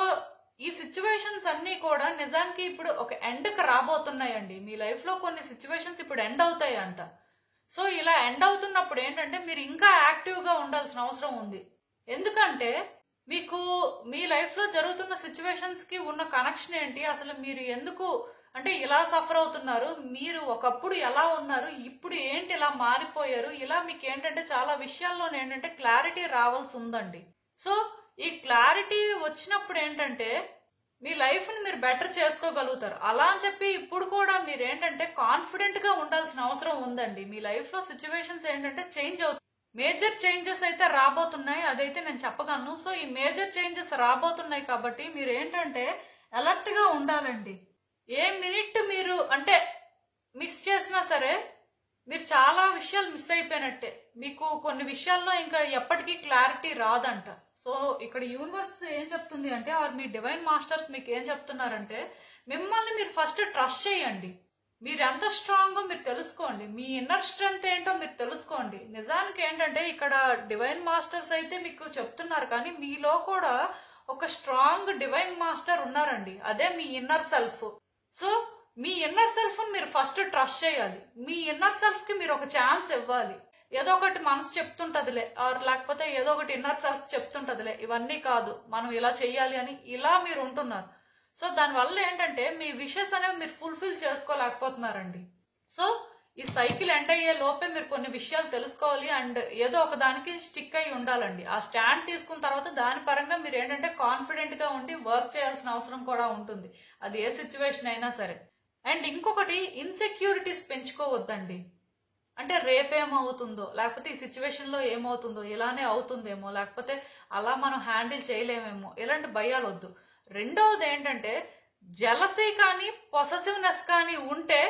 ఈ సిచ్యువేషన్స్ అన్ని కూడా నిజానికి ఇప్పుడు ఒక ఎండ్ కి రాబోతున్నాయండి. మీ లైఫ్ లో కొన్ని సిచ్యువేషన్స్ ఇప్పుడు ఎండ్ అవుతాయి అంట. సో ఇలా ఎండ్ అవుతున్నప్పుడు ఏంటంటే మీరు ఇంకా యాక్టివ్ గా ఉండాల్సిన అవసరం ఉంది. ఎందుకంటే మీకు మీ లైఫ్ లో జరుగుతున్న సిచ్యువేషన్స్ కి ఉన్న కనెక్షన్ ఏంటి, అసలు మీరు ఎందుకు అంటే ఇలా సఫర్ అవుతున్నారు, మీరు ఒకప్పుడు ఎలా ఉన్నారు, ఇప్పుడు ఏంటి ఇలా మారిపోయారు, ఇలా మీకు ఏంటంటే చాలా విషయాల్లో ఏంటంటే క్లారిటీ రావాల్సి ఉందండి. సో ఈ క్లారిటీ వచ్చినప్పుడు ఏంటంటే మీ లైఫ్ ని మీరు బెటర్ చేసుకోగలుగుతారు. అలా అని చెప్పి ఇప్పుడు కూడా మీరు ఏంటంటే కాన్ఫిడెంట్ గా ఉండాల్సిన అవసరం ఉందండి. మీ లైఫ్ లో సిచ్యువేషన్స్ ఏంటంటే చేంజ్ అవుతాయి, మేజర్ చేంజెస్ అయితే రాబోతున్నాయి, అదైతే నేను చెప్పగలను. సో ఈ మేజర్ చేంజెస్ రాబోతున్నాయి కాబట్టి మీరు ఏంటంటే అలర్ట్ గా ఉండాలండి. ఏ మినిట్ మీరు అంటే మిస్ చేసినా సరే మీరు చాలా విషయాలు మిస్ అయిపోయినట్టే. మీకు కొన్ని విషయాల్లో ఇంకా ఎప్పటికీ క్లారిటీ రాదంట. సో ఇక్కడ యూనివర్స్ ఏం చెప్తుంది అంటే, ఆర్ మీ డివైన్ మాస్టర్స్ మీకు ఏం చెప్తున్నారంటే, మిమ్మల్ని మీరు ఫస్ట్ ట్రస్ట్ చేయండి. మీరు ఎంత స్ట్రాంగ్ మీరు తెలుసుకోండి, మీ ఇన్నర్ స్ట్రెంగ్త్ ఏంటో మీరు తెలుసుకోండి. నిజానికి ఏంటంటే ఇక్కడ డివైన్ మాస్టర్స్ అయితే మీకు చెప్తున్నారు, కానీ మీలో కూడా ఒక స్ట్రాంగ్ డివైన్ మాస్టర్ ఉన్నారండి. అదే మీ ఇన్నర్ సెల్ఫ్. సో మీ ఇన్నర్ సెల్ఫ్ మీరు ఫస్ట్ ట్రస్ట్ చేయాలి. మీ ఇన్నర్ సెల్ఫ్ కి మీరు ఒక ఛాన్స్ ఇవ్వాలి. ఏదో ఒకటి మనసు చెప్తుంటదిలే, ఆర్ లేకపోతే ఏదో ఒకటి ఇన్నర్ సెల్ఫ్ చెప్తుంటదిలే, ఇవన్నీ కాదు మనం ఇలా చెయ్యాలి అని ఇలా మీరు ఉంటున్నారు. సో దానివల్ల ఏంటంటే మీ విషెస్ అనేవి మీరు ఫుల్ఫిల్ చేసుకోలేకపోతున్నారండి. సో ఈ సైకిల్ ఎండ్ అయ్యే లోపే మీరు కొన్ని విషయాలు తెలుసుకోవాలి అండ్ ఏదో ఒక దానికి స్టిక్ అయి ఉండాలండి. ఆ స్టాండ్ తీసుకున్న తర్వాత దాని పరంగా మీరు ఏంటంటే కాన్ఫిడెంట్ గా ఉండి వర్క్ చేయాల్సిన అవసరం కూడా ఉంటుంది, అది ఏ సిచ్యువేషన్ అయినా సరే. అండ్ ఇంకొకటి, ఇన్సెక్యూరిటీస్ పెంచుకోవద్దండి. అంటే రేపేమవుతుందో, లేకపోతే ఈ సిచ్యువేషన్ లో ఏమవుతుందో, ఇలానే అవుతుందేమో, లేకపోతే అలా మనం హ్యాండిల్ చేయలేమేమో, ఇలాంటి భయాలు వద్దు. రెండవది ఏంటంటే జెలసీ కానీ పొసెసివ్నెస్ కానీ ఉంటే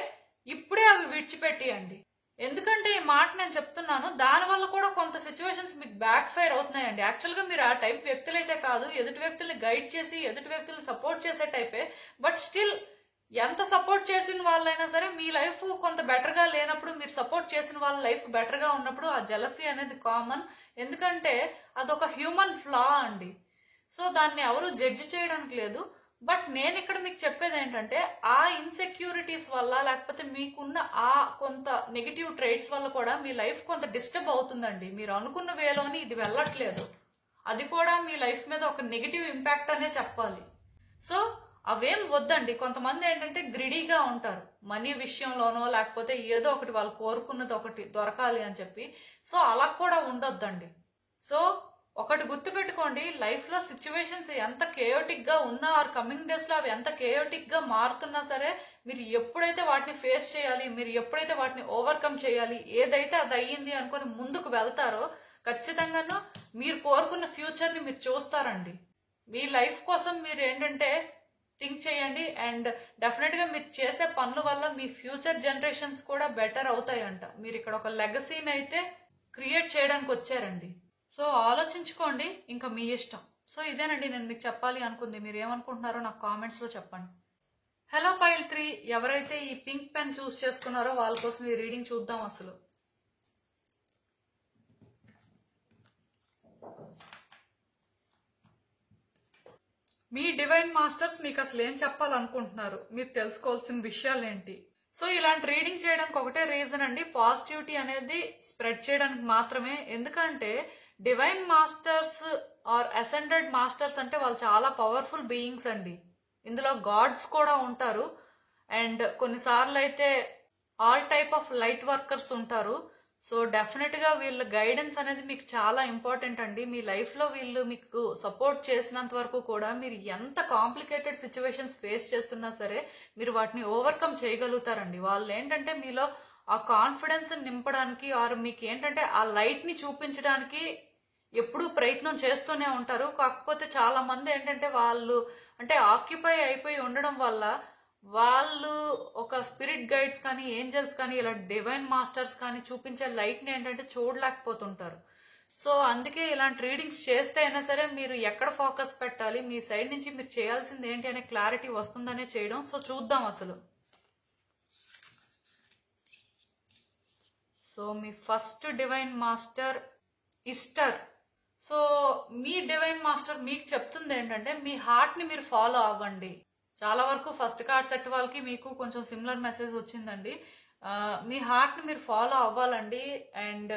ఇప్పుడే అవి విడిచిపెట్టియండి. ఎందుకంటే ఈ మాట నేను చెప్తున్నాను, దానివల్ల కూడా కొంత సిచ్యువేషన్స్ మీకు బ్యాక్ ఫైర్ అవుతున్నాయండి. యాక్చువల్ గా మీరు ఆ టైప్ వ్యక్తులైతే కాదు, ఎదుటి వ్యక్తుల్ని గైడ్ చేసి ఎదుటి వ్యక్తుల్ని సపోర్ట్ చేసే టైపే. బట్ స్టిల్ ఎంత సపోర్ట్ చేసిన వాళ్ళైనా సరే మీ లైఫ్ కొంత బెటర్ గా లేనప్పుడు, మీరు సపోర్ట్ చేసిన వాళ్ళ లైఫ్ బెటర్ గా ఉన్నప్పుడు ఆ జెలసీ అనేది కామన్. ఎందుకంటే అదొక హ్యూమన్ ఫ్లా అండి. సో దాన్ని ఎవరు జడ్జి చేయడానికి లేదు. బట్ నేను ఇక్కడ మీకు చెప్పేది ఏంటంటే, ఆ ఇన్సెక్యూరిటీస్ వల్ల లేకపోతే మీకున్న ఆ కొంత నెగిటివ్ ట్రేట్స్ వల్ల కూడా మీ లైఫ్ కొంత డిస్టర్బ్ అవుతుందండి. మీరు అనుకున్న వేలోని ఇది వెళ్ళట్లేదు, అది కూడా మీ లైఫ్ మీద ఒక నెగిటివ్ ఇంపాక్ట్ అనే చెప్పాలి. సో అవేం వద్దండి. కొంతమంది ఏంటంటే గ్రిడీగా ఉంటారు, మనీ విషయంలోనో లేకపోతే ఏదో ఒకటి వాళ్ళు కోరుకున్నది ఒకటి దొరకాలి అని చెప్పి. సో అలా కూడా ఉండొద్దండి. సో ఒకటి గుర్తుపెట్టుకోండి, లైఫ్ లో సిచ్యువేషన్స్ ఎంత కేయోటిక్ గా ఉన్నా ఆర్ కమింగ్ డేస్ లో అవి ఎంత కేయోటిక్ గా మారుతున్నా సరే, మీరు ఎప్పుడైతే వాటిని ఫేస్ చేయాలి, మీరు ఎప్పుడైతే వాటిని ఓవర్కమ్ చేయాలి, ఏదైతే అది అయ్యింది అనుకుని ముందుకు వెళ్తారో ఖచ్చితంగాను మీరు కోరుకున్న ఫ్యూచర్ ని మీరు చూస్తారండి. మీ లైఫ్ కోసం మీరు ఏంటంటే థింక్ చేయండి. అండ్ డెఫినెట్ గా మీరు చేసే పనుల వల్ల మీ ఫ్యూచర్ జనరేషన్స్ కూడా బెటర్ అవుతాయంట. మీరు ఇక్కడ ఒక లెగసీని అయితే క్రియేట్ చేయడానికి వచ్చారండి. సో ఆలోచించుకోండి, ఇంకా మీ ఇష్టం. సో ఇదేనండి నేను మీకు చెప్పాలి అనుకుంది. మీరు ఏమనుకుంటున్నారో నాకు కామెంట్స్ లో చెప్పండి. హలో పైల్ 3, ఎవరైతే ఈ పింక్ పెన్ చూస్ చేసుకున్నారో వాళ్ళ కోసం ఈ రీడింగ్ చూద్దాం. అసలు మీ డివైన్ మాస్టర్స్ మీకు అసలు ఏం చెప్పాలనుకుంటున్నారు, మీరు తెలుసుకోవాల్సిన విషయాలు ఏంటి? సో ఇలాంటి రీడింగ్ చేయడానికి ఒకటే రీజన్ అండి, పాజిటివిటీ అనేది స్ప్రెడ్ చేయడానికి మాత్రమే. ఎందుకంటే divine masters are ascended masters అంటే వాళ్ళు చాలా పవర్ఫుల్ బీయింగ్స్ అండి. ఇందులో గాడ్స్ కూడా ఉంటారు. అండ్ కొన్నిసార్లు అయితే all type of light workers ఉంటారు. సో డెఫినెట్ గా వీళ్ళ గైడెన్స్ అనేది మీకు చాలా ఇంపార్టెంట్ అండి. మీ లైఫ్ లో వీళ్ళు మీకు సపోర్ట్ చేసినంత వరకు కూడా మీరు ఎంత కాంప్లికేటెడ్ సిచ్యువేషన్స్ ఫేస్ చేస్తున్నా సరే మీరు వాటిని ఓవర్కమ్ చేయగలుగుతారండి. వాళ్ళు ఏంటంటే మీలో ఆ కాన్ఫిడెన్స్ నింపడానికి ఆర్ మీకు ఏంటంటే ఆ లైట్ ని చూపించడానికి ఎప్పుడూ ప్రయత్నం చేస్తూనే ఉంటారు. కాకపోతే చాలా మంది ఏంటంటే వాళ్ళు అంటే ఆక్యుపై అయిపోయి ఉండడం వల్ల వాళ్ళు ఒక స్పిరిట్ గైడ్స్ కానీ ఏంజల్స్ కానీ ఇలా డివైన్ మాస్టర్స్ కానీ చూపించే లైట్ ని ఏంటంటే చూడలేకపోతుంటారు. సో అందుకే ఇలాంటి రీడింగ్స్ చేస్తే అయినా సరే మీరు ఎక్కడ ఫోకస్ పెట్టాలి, మీ సైడ్ నుంచి మీరు చేయాల్సింది ఏంటి అనే క్లారిటీ వస్తుందనే చేయడం. సో చూద్దాం అసలు. సో మీ first divine master Easter. So మీ డివైన్ మాస్టర్ మీకు చెప్తుంది ఏంటంటే మీ హార్ట్ ని మీరు ఫాలో అవ్వండి. చాలా వరకు ఫస్ట్ కార్డ్ సెట్ వాళ్ళకి మీకు కొంచెం సిమిలర్ మెసేజ్ వచ్చిందండి. మీ హార్ట్ ని మీరు ఫాలో అవ్వాలండి. అండ్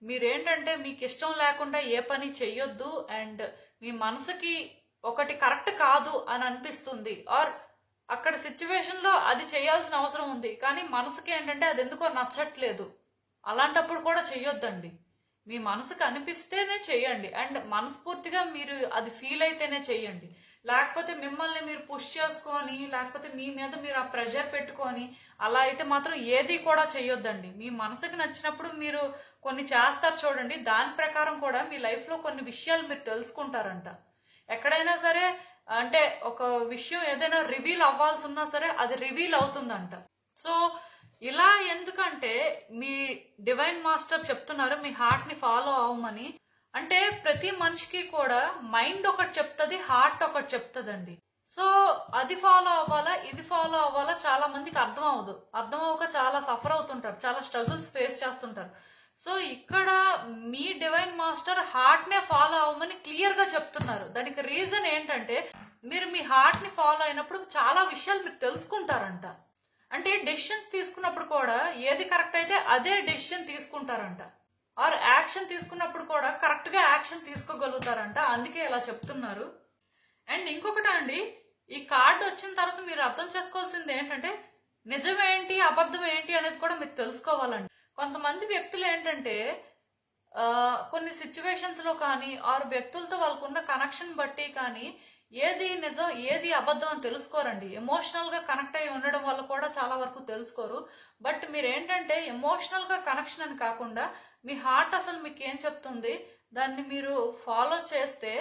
మీరేంటంటే మీకు ఇష్టం లేకుండా ఏ పని చెయ్యొద్దు. అండ్ మీ మనసుకి ఒకటి కరెక్ట్ కాదు అని అనిపిస్తుంది, ఆర్ అక్కడ సిచ్యువేషన్ లో అది చేయాల్సిన అవసరం ఉంది, కానీ మనసుకి ఏంటంటే అది ఎందుకో నచ్చట్లేదు. అలాంటప్పుడు కూడా చెయ్యొద్దండి. మీ మనసుకు అనిపిస్తేనే చెయ్యండి. అండ్ మనస్ఫూర్తిగా మీరు అది ఫీల్ అయితేనే చెయ్యండి. లేకపోతే మిమ్మల్ని మీరు పుష్ చేసుకొని, లేకపోతే మీ మీద మీరు ఆ ప్రెషర్ పెట్టుకొని అలా అయితే మాత్రం ఏది కూడా చెయ్యొద్దండి. మీ మనసుకు నచ్చినప్పుడు మీరు కొన్ని చేస్తారు చూడండి, దాని ప్రకారం కూడా మీ లైఫ్ లో కొన్ని విషయాలు మీరు తెలుసుకుంటారంట. ఎక్కడైనా సరే అంటే ఒక విషయం ఏదైనా రివీల్ అవ్వాల్సి ఉన్నా సరే అది రివీల్ అవుతుందంట. సో ఇలా ఎందుకంటే మీ డివైన్ మాస్టర్ చెప్తున్నారు మీ హార్ట్ ని ఫాలో అవ్వమని. అంటే ప్రతి మనిషికి కూడా మైండ్ ఒకటి చెప్తుంది, హార్ట్ ఒకటి చెప్తుందండి. సో అది ఫాలో అవ్వాలా, ఇది ఫాలో అవ్వాలా చాలా మందికి అర్థం అవ్వదు. అర్థం అవ్వక చాలా సఫర్ అవుతుంటారు, చాలా స్ట్రగుల్స్ ఫేస్ చేస్తుంటారు. సో ఇక్కడ మీ డివైన్ మాస్టర్ హార్ట్ నే ఫాలో అవ్వమని క్లియర్ గా చెప్తున్నారు. దానికి రీజన్ ఏంటంటే మీరు మీ హార్ట్ ని ఫాలో అయినప్పుడు చాలా విషయాలు మీరు తెలుసుకుంటారంట. అంటే డెసిషన్స్ తీసుకున్నప్పుడు కూడా ఏది కరెక్ట్ అయితే అదే డెసిషన్ తీసుకుంటారంట. ఆర్ యాక్షన్ తీసుకున్నప్పుడు కూడా కరెక్ట్ గా యాక్షన్ తీసుకోగలుగుతారంట. అందుకే ఇలా చెప్తున్నారు. అండ్ ఇంకొకటి అండి, ఈ కార్డు వచ్చిన తర్వాత మీరు అర్థం చేసుకోవాల్సింది ఏంటంటే నిజమేంటి అబద్ధం ఏంటి అనేది కూడా మీరు తెలుసుకోవాలండి. కొంతమంది వ్యక్తులు ఏంటంటే కొన్ని సిచ్యువేషన్స్ లో కానీ ఆరు వ్యక్తులతో వాళ్ళకున్న కనెక్షన్ బట్టి కానీ ఏది నిజం ఏది అబద్ధం అని తెలుసుకోరండి. ఎమోషనల్ గా కనెక్ట్ అయి ఉండడం వల్ల కూడా చాలా వరకు తెలుసుకోరు. బట్ మీరు ఏంటంటే ఎమోషనల్ గా కనెక్షన్ అని కాకుండా మీ హార్ట్ అసలు మీకు ఏం చెప్తుంది దాన్ని మీరు ఫాలో చేస్తే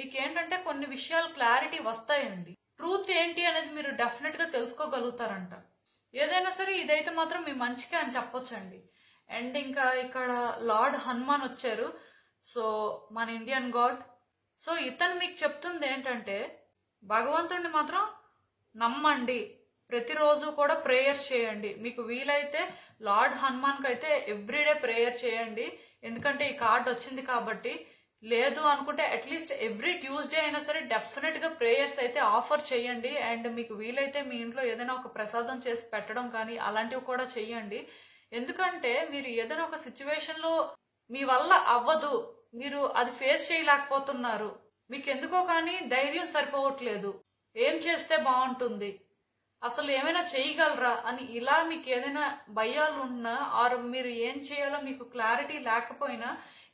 మీకు ఏంటంటే కొన్ని విషయాలు క్లారిటీ వస్తాయండి. ట్రూత్ ఏంటి అనేది మీరు డెఫినెట్ గా తెలుసుకోగలుగుతారంట. ఏదైనా సరే ఇదైతే మాత్రం మీ మంచికే అని చెప్పొచ్చండి. అండ్ ఇంకా ఇక్కడ లార్డ్ హనుమాన్ వచ్చారు. సో మన ఇండియన్ గాడ్. సో ఇతను మీకు చెప్తుంది ఏంటంటే భగవంతుడిని మాత్రం నమ్మండి, ప్రతిరోజు కూడా ప్రేయర్స్ చేయండి. మీకు వీలైతే లార్డ్ హనుమాన్ కి అయితే ఎవ్రీడే ప్రేయర్ చేయండి. ఎందుకంటే ఈ కార్డ్ వచ్చింది కాబట్టి. లేదు అనుకుంటే అట్లీస్ట్ ఎవ్రీ ట్యూస్డే అయినా సరే డెఫినెట్ గా ప్రేయర్స్ అయితే ఆఫర్ చేయండి. అండ్ మీకు వీలైతే మీ ఇంట్లో ఏదైనా ఒక ప్రసాదం చేసి పెట్టడం కానీ అలాంటివి కూడా చెయ్యండి. ఎందుకంటే మీరు ఏదైనా ఒక సిచ్యువేషన్ లో మీ వల్ల అవ్వదు, మీరు అది ఫేస్ చేయలేకపోతున్నారు, మీకు ఎందుకో కానీ ధైర్యం సరిపోవట్లేదు, ఏం చేస్తే బాగుంటుంది, అసలు ఏమైనా చేయగలరా అని ఇలా మీకు ఏదైనా భయాలు ఉన్నా ఆర్ మీరు ఏం చేయాలో మీకు క్లారిటీ లేకపోయినా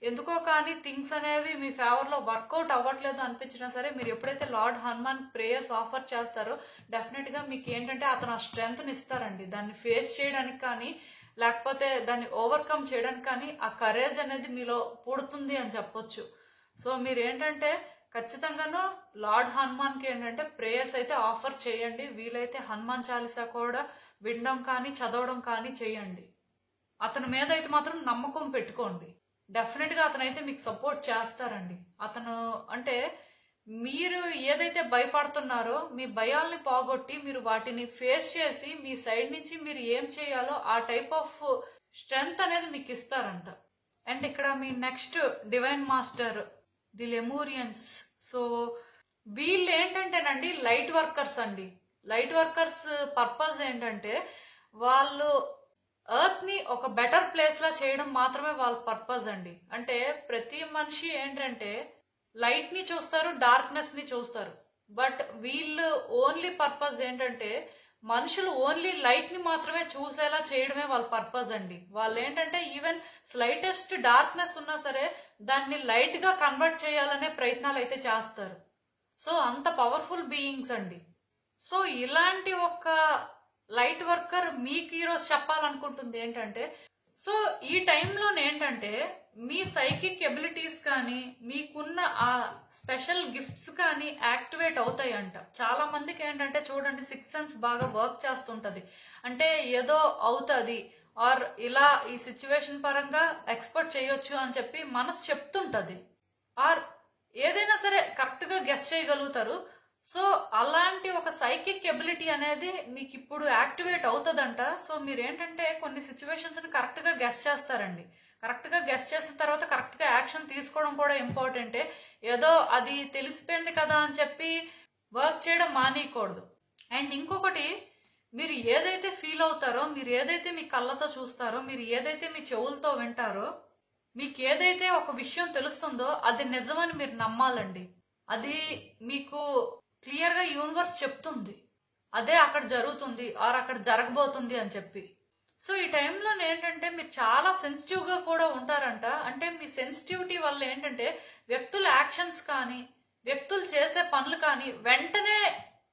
ఎందుకో కానీ థింగ్స్ అనేవి మీ ఫేవర్ లో వర్కౌట్ అవ్వట్లేదు అనిపించినా సరే మీరు ఎప్పుడైతే లార్డ్ హనుమాన్ ప్రేయర్స్ ఆఫర్ చేస్తారో డెఫినెట్ గా మీకు ఏంటంటే అతను ఆ స్ట్రెంగ్త్ ని ఇస్తారండి. దాన్ని ఫేస్ చేయడానికి కానీ లేకపోతే దాన్ని ఓవర్కమ్ చేయడానికి కానీ ఆ కరేజ్ అనేది మీలో పుడుతుంది అని చెప్పొచ్చు. సో మీరు ఏంటంటే ఖచ్చితంగాను లార్డ్ హనుమాన్ కి ఏంటంటే ప్రేయర్స్ అయితే ఆఫర్ చేయండి. వీలైతే హనుమాన్ చాలీసా కూడా వినడం కానీ చదవడం కానీ చేయండి. అతని మీద అయితే మాత్రం నమ్మకం పెట్టుకోండి. డెఫినెట్ గా అతనైతే మీకు సపోర్ట్ చేస్తారండి. అతను అంటే మీరు ఏదైతే భయపడుతున్నారో మీ భయాల్ని పోగొట్టి మీరు వాటిని ఫేస్ చేసి మీ సైడ్ నుంచి మీరు ఏం చేయాలో ఆ టైప్ ఆఫ్ స్ట్రెంగ్త్ అనేది మీకు ఇస్తారంట. అండ్ ఇక్కడ మీ next divine master the Lemurians. So వీళ్ళు ఏంటంటేనండి లైట్ వర్కర్స్ అండి. లైట్ వర్కర్స్ పర్పస్ ఏంటంటే వాళ్ళు ఎర్త్ ని ఒక బెటర్ ప్లేస్ లా చేయడం మాత్రమే వాళ్ళ పర్పస్ అండి. అంటే ప్రతి మనిషి ఏంటంటే లైట్ ని చూస్తారు, డార్క్నెస్ ని చూస్తారు. బట్ వీళ్ళు ఓన్లీ పర్పస్ ఏంటంటే మనుషులు ఓన్లీ లైట్ ని మాత్రమే చూసేలా చేయడమే వాళ్ళ పర్పస్ అండి. వాళ్ళు ఏంటంటే ఈవెన్ స్లైటెస్ట్ డార్క్నెస్ ఉన్నా సరే దాన్ని లైట్ గా కన్వర్ట్ చేయాలనే ప్రయత్నాలు అయితే చేస్తారు. సో అంత పవర్ఫుల్ బీయింగ్స్ అండి. సో ఇలాంటి ఒక లైట్ వర్కర్ మీకు ఈరోజు చెప్పాలనుకుంటుంది ఏంటంటే సో ఈ టైంలో ఏంటంటే ఏంటంటే మీ సైకిక్ ఎబిలిటీస్ కానీ మీకున్న ఆ స్పెషల్ గిఫ్ట్స్ కానీ యాక్టివేట్ అవుతాయంట. చాలా మందికి ఏంటంటే చూడండి, సిక్స్ సెన్స్ బాగా వర్క్ చేస్తుంటది. అంటే ఏదో అవుతుంది ఆర్ ఇలా ఈ సిచ్యువేషన్ పరంగా ఎక్స్పెక్ట్ చేయొచ్చు అని చెప్పి మనసు చెప్తుంటది, ఆర్ ఏదైనా సరే కరెక్ట్ గా గెస్ చేయగలుగుతారు. సో అలాంటి ఒక సైకిక్ ఎబిలిటీ అనేది మీకు ఇప్పుడు యాక్టివేట్ అవుతుందంట. సో మీరు ఏంటంటే కొన్ని సిచ్యువేషన్స్ ని కరెక్ట్ గా గెస్ చేస్తారండి. కరెక్ట్ గా గెస్ చేసిన తర్వాత కరెక్ట్ గా యాక్షన్ తీసుకోవడం కూడా ఇంపార్టెంటే. ఏదో అది తెలిసిపోయింది కదా అని చెప్పి వర్క్ చేయడం మానేయకూడదు. అండ్ ఇంకొకటి, మీరు ఏదైతే ఫీల్ అవుతారో, మీరు ఏదైతే మీ కళ్ళతో చూస్తారో, మీరు ఏదైతే మీ చెవులతో వింటారో, మీకు ఏదైతే ఒక విషయం తెలుస్తుందో అది నిజమని మీరు నమ్మాలండి. అది మీకు క్లియర్ గా యూనివర్స్ చెప్తుంది అదే అక్కడ జరుగుతుంది ఆర్ అక్కడ జరగబోతుంది అని చెప్పి. సో ఈ టైంలో ఏంటంటే మీరు చాలా సెన్సిటివ్ గా కూడా ఉంటారంట. అంటే మీ సెన్సిటివిటీ వల్ల ఏంటంటే వ్యక్తుల యాక్షన్స్ కానీ వ్యక్తులు చేసే పనులు కానీ వెంటనే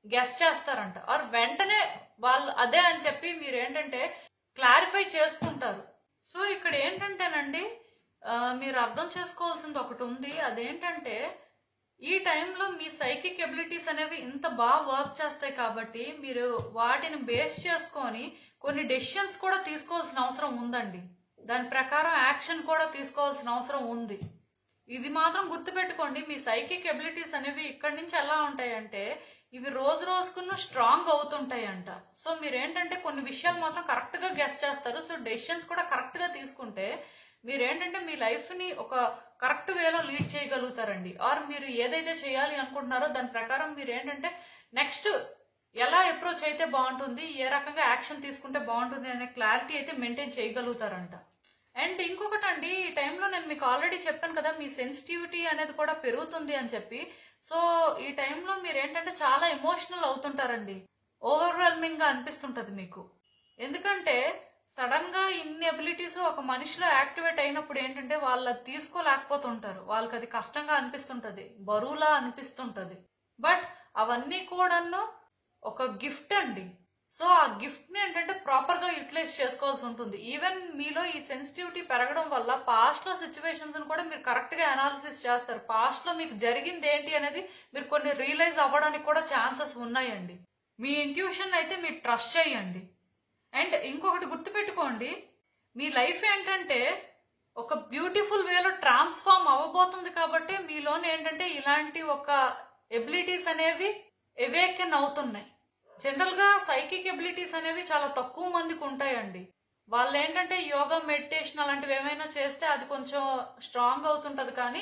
గెస్ చేస్తారంట, ఆర్ వెంటనే వాళ్ళు అదే అని చెప్పి మీరు ఏంటంటే క్లారిఫై చేసుకుంటారు. సో ఇక్కడ ఏంటంటేనండి మీరు అర్థం చేసుకోవాల్సింది ఒకటి ఉంది. అదేంటంటే ఈ టైంలో మీ సైకిక్ ఎబిలిటీస్ అనేవి ఇంత బాగా వర్క్ చేస్తాయి కాబట్టి మీరు వాటిని బేస్ చేసుకొని కొన్ని డెసిషన్స్ కూడా తీసుకోవాల్సిన అవసరం ఉందండి. దాని ప్రకారం యాక్షన్ కూడా తీసుకోవాల్సిన అవసరం ఉంది. ఇది మాత్రం గుర్తుపెట్టుకోండి, మీ సైకిక్ ఎబిలిటీస్ అనేవి ఇక్కడి నుంచి ఎలా ఉంటాయంటే ఇవి రోజు రోజుకున్న స్ట్రాంగ్ అవుతుంటాయంట. సో మీరేంటంటే కొన్ని విషయాలు మాత్రం కరెక్ట్ గా గెస్ చేస్తారు. సో డెసిషన్స్ కూడా కరెక్ట్ గా తీసుకుంటే మీరేంటంటే మీ లైఫ్ ని ఒక కరెక్ట్ వేలో లీడ్ చేయగలుగుతారండి. ఆర్ మీరు ఏదైతే చేయాలి అనుకుంటున్నారో దాని ప్రకారం మీరు ఏంటంటే నెక్స్ట్ ఎలా అప్రోచ్ అయితే బాగుంటుంది, ఏ రకంగా యాక్షన్ తీసుకుంటే బాగుంటుంది అనే క్లారిటీ అయితే మెయింటైన్ చేయగలుగుతారంట. అండ్ ఇంకొకటి అండి, ఈ టైంలో నేను మీకు ఆల్రెడీ చెప్పాను కదా మీ సెన్సిటివిటీ అనేది కూడా పెరుగుతుంది అని చెప్పి. సో ఈ టైంలో మీరు ఏంటంటే చాలా ఎమోషనల్ అవుతుంటారండి. ఓవర్వెల్మింగ్ గా అనిపిస్తుంటది మీకు. ఎందుకంటే సడన్ గా ఇన్ని ఎబిలిటీస్ ఒక మనిషిలో యాక్టివేట్ అయినప్పుడు ఏంటంటే వాళ్ళు అది తీసుకోలేకపోతుంటారు. వాళ్ళకి అది కష్టంగా అనిపిస్తుంటది, బరువులా అనిపిస్తుంటది. బట్ అవన్నీ కూడాను ఒక గిఫ్ట్ అండి. సో ఆ గిఫ్ట్ ని ఏంటంటే ప్రాపర్ గా యూటిలైజ్ చేసుకోవాల్సి ఉంటుంది. ఈవెన్ మీలో ఈ సెన్సిటివిటీ పెరగడం వల్ల పాస్ట్ లో సిచ్యువేషన్స్ కూడా మీరు కరెక్ట్ గా అనాలిసిస్ చేస్తారు. పాస్ట్ లో మీకు జరిగింది ఏంటి అనేది మీరు కొన్ని రియలైజ్ అవ్వడానికి కూడా ఛాన్సెస్ ఉన్నాయండి. మీ ఇంట్యూషన్ అయితే మీరు ట్రస్ట్ చేయండి. అండ్ ఇంకొకటి గుర్తుపెట్టుకోండి, మీ లైఫ్ ఏంటంటే ఒక బ్యూటిఫుల్ వేలో ట్రాన్స్ఫార్మ్ అవ్వబోతుంది కాబట్టి మీలోనే ఏంటంటే ఇలాంటి ఒక ఎబిలిటీస్ అనేవి ఎవేకెన్ అవుతున్నాయి. జనరల్ గా సైకిక్ ఎబిలిటీస్ అనేవి చాలా తక్కువ మందికి ఉంటాయండి. వాళ్ళు ఏంటంటే యోగా, మెడిటేషన్ అలాంటివి ఏమైనా చేస్తే అది కొంచెం స్ట్రాంగ్ అవుతుంటది, కానీ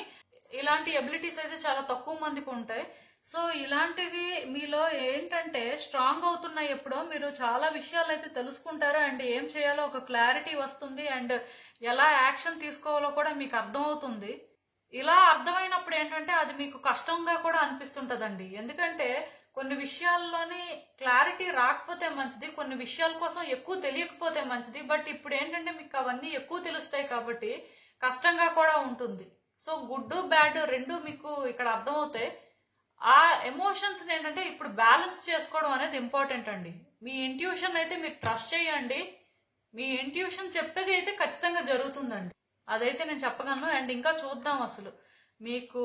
ఇలాంటి ఎబిలిటీస్ అయితే చాలా తక్కువ మందికి ఉంటాయి. సో ఇలాంటివి మీలో ఏంటంటే స్ట్రాంగ్ అవుతున్నాయి ఎప్పుడో మీరు చాలా విషయాలు అయితే తెలుసుకుంటారు. అండ్ ఏం చేయాలో ఒక క్లారిటీ వస్తుంది. అండ్ ఎలా యాక్షన్ తీసుకోవాలో కూడా మీకు అర్థం అవుతుంది. ఇలా అర్థమైనప్పుడు ఏంటంటే అది మీకు కష్టంగా కూడా అనిపిస్తుంటదండి. ఎందుకంటే కొన్ని విషయాల్లోని క్లారిటీ రాకపోతే మంచిది, కొన్ని విషయాల కోసం ఎక్కువ తెలియకపోతే మంచిది. బట్ ఇప్పుడు ఏంటంటే మీకు అవన్నీ ఎక్కువ తెలుస్తాయి కాబట్టి కష్టంగా కూడా ఉంటుంది. సో గుడ్ బ్యాడ్ రెండు మీకు ఇక్కడ అర్థమవుతాయి. ఆ ఎమోషన్స్ ఏంటంటే ఇప్పుడు బ్యాలెన్స్ చేసుకోవడం అనేది ఇంపార్టెంట్ అండి. మీ ఇంట్యూషన్ అయితే మీరు ట్రస్ట్ చేయండి. మీ ఇంట్యూషన్ చెప్పేది అయితే ఖచ్చితంగా జరుగుతుందండి, అదైతే నేను చెప్పగలను. అండ్ ఇంకా చూద్దాం అసలు మీకు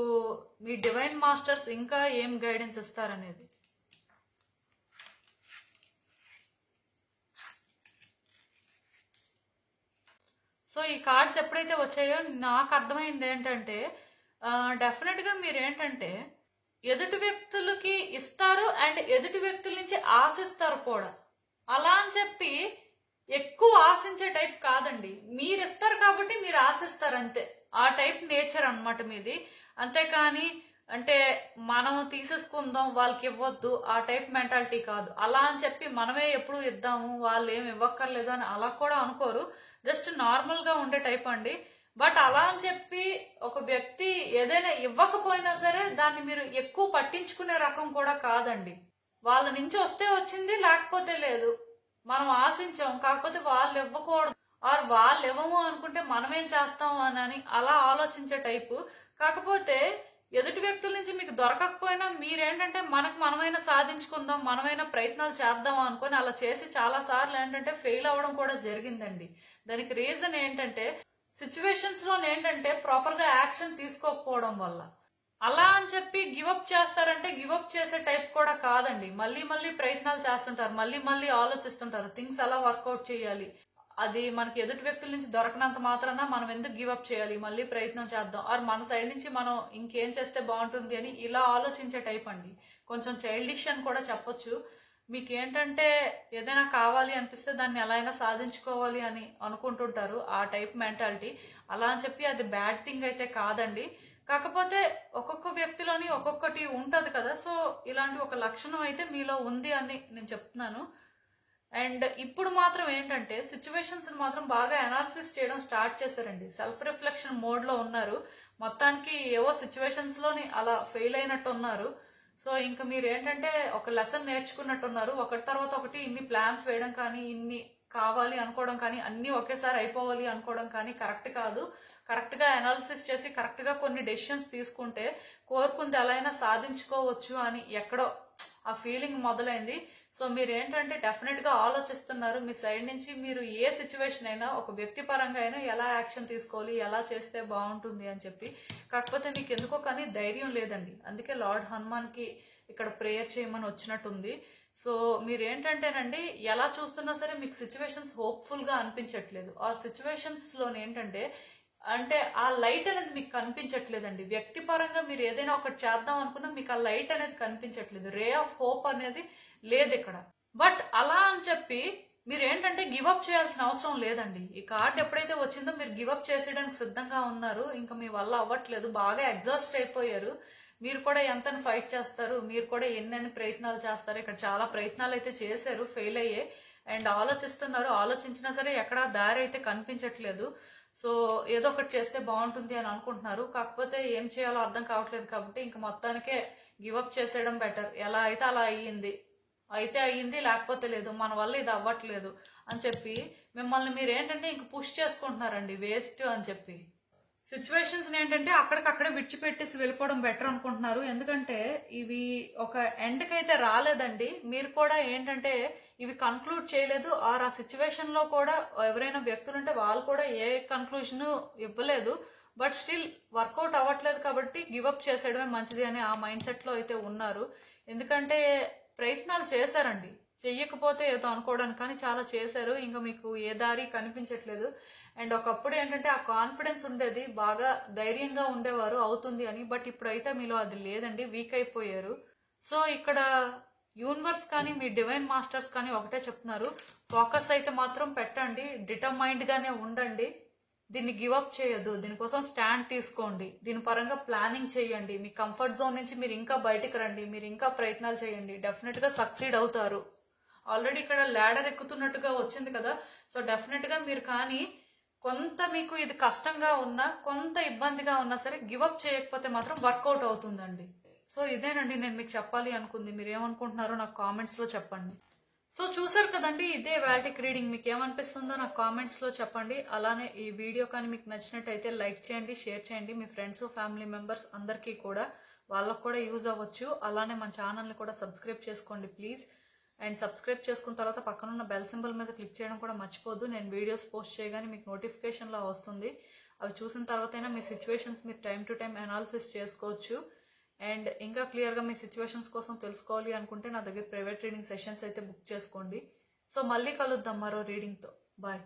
మీ డివైన్ మాస్టర్స్ ఇంకా ఏం గైడెన్స్ ఇస్తారనేది. సో ఈ కార్డ్స్ ఎప్పుడైతే వచ్చాయో నాకు అర్థమైంది ఏంటంటే డెఫినెట్ గా మీరు ఏంటంటే ఎదుటి వ్యక్తులకి ఇస్తారు అండ్ ఎదుటి వ్యక్తుల నుంచి ఆశిస్తారు కూడా. అలా అని చెప్పి ఎక్కువ ఆశించే టైప్ కాదండి. మీరు ఇస్తారు కాబట్టి మీరు ఆశిస్తారు అంతే. ఆ టైప్ నేచర్ అన్నమాట మీది. అంతేకాని అంటే మనం తీసేసుకుందాం వాళ్ళకి ఇవ్వద్దు ఆ టైప్ మెంటాలిటీ కాదు. అలా అని చెప్పి మనమే ఎప్పుడు ఇద్దాము వాళ్ళు ఏమి ఇవ్వక్కర్లేదు అని అలా కూడా అనుకోరు. జస్ట్ నార్మల్ గా ఉండే టైప్ అండి. బట్ అలా అని చెప్పి ఒక వ్యక్తి ఏదైనా ఇవ్వకపోయినా సరే దాన్ని మీరు ఎక్కువ పట్టించుకునే రకం కూడా కాదండి. వాళ్ళ నుంచి వస్తే వచ్చింది, లేకపోతే లేదు. మనం ఆశించాం, కాకపోతే వాళ్ళు ఇవ్వకూడదు ఆర్ వాళ్ళు ఇవ్వము అనుకుంటే మనమేం చేస్తాం అని అలా ఆలోచించే టైపు. కాకపోతే ఎదుటి వ్యక్తుల నుంచి మీకు దొరకకపోయినా మీరేంటంటే మనమైనా సాధించుకుందాం, మనమైనా ప్రయత్నాలు చేద్దాం అనుకుని అలా చేసి చాలా సార్లు ఏంటంటే ఫెయిల్ అవ్వడం కూడా జరిగిందండి. దానికి రీజన్ ఏంటంటే సిచ్యువేషన్స్ లో ఏంటంటే ప్రాపర్ గా యాక్షన్ తీసుకోకపోవడం వల్ల. అలా అని చెప్పి గివప్ చేస్తారంటే గివప్ చేసే టైప్ కూడా కాదండి. మళ్ళీ మళ్ళీ ప్రయత్నాలు చేస్తుంటారు, మళ్ళీ మళ్ళీ ఆలోచిస్తుంటారు థింగ్స్ ఎలా వర్కౌట్ చేయాలి. అది మనకి ఎదుటి వ్యక్తుల నుంచి దొరకనంత మాత్రాన మనం ఎందుకు గివప్ చేయాలి, మళ్ళీ ప్రయత్నం చేద్దాం, ఆర్ మన సైడ్ నుంచి మనం ఇంకేం చేస్తే బాగుంటుంది అని ఇలా ఆలోచించే టైప్ అండి. కొంచెం చైల్డిష్ అని కూడా చెప్పొచ్చు. మీకు ఏంటంటే ఏదైనా కావాలి అనిపిస్తే దాన్ని ఎలా అయినా సాధించుకోవాలి అని అనుకుంటుంటారు, ఆ టైప్ మెంటాలిటీ. అలా అని చెప్పి అది బ్యాడ్ థింగ్ అయితే కాదండి. కాకపోతే ఒక్కొక్క వ్యక్తిలోని ఒక్కొక్కటి ఉంటది కదా, సో ఇలాంటి ఒక లక్షణం అయితే మీలో ఉంది అని నేను చెప్తున్నాను. అండ్ ఇప్పుడు మాత్రం ఏంటంటే సిచ్యువేషన్స్ మాత్రం బాగా అనాలిసిస్ చేయడం స్టార్ట్ చేశారండి. సెల్ఫ్ రిఫ్లెక్షన్ మోడ్ లో ఉన్నారు. మొత్తానికి ఏవో సిచ్యువేషన్స్ లోని అలా ఫెయిల్ అయినట్టు ఉన్నారు. సో ఇంకా మీరు ఏంటంటే ఒక లెసన్ నేర్చుకున్నట్టున్నారు. ఒకటి తర్వాత ఒకటి ఇన్ని ప్లాన్స్ వేయడం కానీ, ఇన్ని కావాలి అనుకోవడం కానీ, అన్ని ఒకేసారి అయిపోవాలి అనుకోవడం కానీ కరెక్ట్ కాదు. కరెక్ట్ గా అనాలిసిస్ చేసి కరెక్ట్ గా కొన్ని డెసిషన్స్ తీసుకుంటే కోరుకుంది ఎలా అయినా సాధించుకోవచ్చు అని ఎక్కడో ఆ ఫీలింగ్ మొదలైంది. సో మీరు ఏంటంటే డెఫినెట్ గా ఆలోచిస్తున్నారు మీ సైడ్ నుంచి. మీరు ఏ సిచ్యువేషన్ అయినా ఒక వ్యక్తి పరంగా అయినా ఎలా యాక్షన్ తీసుకోవాలి, ఎలా చేస్తే బాగుంటుంది అని చెప్పి. కాకపోతే మీకు ఎందుకో కానీ ధైర్యం లేదండి. అందుకే లార్డ్ హనుమాన్ కి ఇక్కడ ప్రేయర్ చేయమని వచ్చినట్టుంది. సో మీరు ఏంటంటేనండి ఎలా చూస్తున్నా సరే మీకు సిచ్యువేషన్స్ హోప్ఫుల్ గా అనిపించట్లేదు. ఆ సిచ్యువేషన్స్ లోనే ఏంటంటే అంటే ఆ లైట్ అనేది మీకు కనిపించట్లేదండి. వ్యక్తిపరంగా మీరు ఏదైనా ఒకటి చేద్దాం అనుకున్నా మీకు ఆ లైట్ అనేది కనిపించట్లేదు. రే ఆఫ్ హోప్ అనేది లేదు ఇక్కడ. బట్ అలా అని చెప్పి మీరు ఏంటంటే గివప్ చేయాల్సిన అవసరం లేదండి. ఈ కార్డ్ ఎప్పుడైతే వచ్చిందో మీరు గివప్ చేసేయడానికి సిద్ధంగా ఉన్నారు. ఇంకా మీ వల్ల అవ్వట్లేదు, బాగా ఎగ్జాస్ట్ అయిపోయారు. మీరు కూడా ఎంతని ఫైట్ చేస్తారు, మీరు కూడా ఎన్నెన్ని ప్రయత్నాలు చేస్తారు. ఇక్కడ చాలా ప్రయత్నాలు అయితే చేశారు, ఫెయిల్ అయ్యే. అండ్ ఆలోచిస్తున్నారు, ఆలోచించినా సరే ఎక్కడా దారి అయితే కనిపించట్లేదు. సో ఏదో ఒకటి చేస్తే బాగుంటుంది అని అనుకుంటున్నారు. కాకపోతే ఏం చేయాలో అర్థం కావట్లేదు కాబట్టి ఇంకా మొత్తానికే గివప్ చేసేయడం బెటర్. ఎలా అయితే అలా అయ్యింది, అయితే అయ్యింది, లేకపోతే లేదు, మన వల్ల ఇది అవ్వట్లేదు అని చెప్పి మిమ్మల్ని మీరు ఏంటంటే ఇంక పుష్ చేసుకుంటున్నారండి, వేస్ట్ అని చెప్పి. సిచ్యువేషన్స్ ఏంటంటే అక్కడికక్కడే విడిచిపెట్టేసి వెళ్ళిపోవడం బెటర్ అనుకుంటున్నారు. ఎందుకంటే ఇవి ఒక ఎండ్కి అయితే రాలేదండి. మీరు కూడా ఏంటంటే ఇవి కన్క్లూడ్ చేయలేదు, ఆర్ ఆ సిచ్యువేషన్ లో కూడా ఎవరైనా వ్యక్తులు ఉంటే వాళ్ళు కూడా ఏ కన్క్లూజన్ ఇవ్వలేదు. బట్ స్టిల్ వర్కౌట్ అవ్వట్లేదు కాబట్టి గివప్ చేసేయడమే మంచిది అని ఆ మైండ్ సెట్ లో అయితే ఉన్నారు. ఎందుకంటే ప్రయత్నాలు చేశారండి, చెయ్యకపోతే ఏదో అనుకోవడానికి, కానీ చాలా చేశారు. ఇంకా మీకు ఏ దారి కనిపించట్లేదు. అండ్ ఒకప్పుడు ఏంటంటే ఆ కాన్ఫిడెన్స్ ఉండేది, బాగా ధైర్యంగా ఉండేవారు అవుతుంది అని. బట్ ఇప్పుడైతే మీలో అది లేదండి, వీక్ అయిపోయారు. సో ఇక్కడ యూనివర్స్ కానీ మీ డివైన్ మాస్టర్స్ కానీ ఒకటే చెప్తున్నారు, ఫోకస్ అయితే మాత్రం పెట్టండి, డిటర్మైండ్ గానే ఉండండి, దీన్ని గివప్ చేయొద్దు, దీనికోసం స్టాండ్ తీసుకోండి, దీని పరంగా ప్లానింగ్ చేయండి, మీ కంఫర్ట్ జోన్ నుంచి మీరు ఇంకా బయటికి రండి, మీరు ఇంకా ప్రయత్నాలు చేయండి, డెఫినెట్ గా సక్సీడ్ అవుతారు. ఆల్రెడీ ఇక్కడ ల్యాడర్ ఎక్కుతున్నట్టుగా వచ్చింది కదా, సో డెఫినెట్ గా మీరు కానీ కొంత మీకు ఇది కష్టంగా ఉన్నా, కొంత ఇబ్బందిగా ఉన్నా సరే గివప్ చేయకపోతే మాత్రం వర్కౌట్ అవుతుందండి. సో ఇదేనండి నేను మీకు చెప్పాలి అనుకుంది. మీరు ఏమనుకుంటున్నారో నాకు కామెంట్స్ లో చెప్పండి. సో చూసారు కదండి, ఇదే వాల్టిక్ రీడింగ్. మీకు ఏమనిపిస్తుందో నాకు కామెంట్స్ లో చెప్పండి. అలానే ఈ వీడియో కానీ మీకు నచ్చినట్టయితే లైక్ చేయండి, షేర్ చేయండి మీ ఫ్రెండ్స్ ఫ్యామిలీ మెంబర్స్ అందరికీ కూడా, వాళ్ళకు కూడా యూజ్ అవ్వచ్చు. అలానే మన ఛానల్ ని కూడా సబ్స్క్రైబ్ చేసుకోండి ప్లీజ్. అండ్ సబ్స్క్రైబ్ చేసుకున్న తర్వాత పక్కనున్న బెల్ సింబల్ మీద క్లిక్ చేయడం కూడా మర్చిపోద్దు. నేను వీడియోస్ పోస్ట్ చేయగానే మీకు నోటిఫికేషన్ లా వస్తుంది. అవి చూసిన తర్వాత అయినా మీ సిచ్యువేషన్స్ మీరు టైం టు టైం అనాలిసిస్ చేసుకోవచ్చు. అండ్ ఇంకా క్లియర్గా మీ సిచ్యువేషన్స్ కోసం తెలుసుకోవాలి అనుకుంటే నా దగ్గర ప్రైవేట్ రీడింగ్ సెషన్స్ అయితే బుక్ చేసుకోండి. సో మళ్ళీ కలుద్దాం మరో రీడింగ్తో. బాయ్.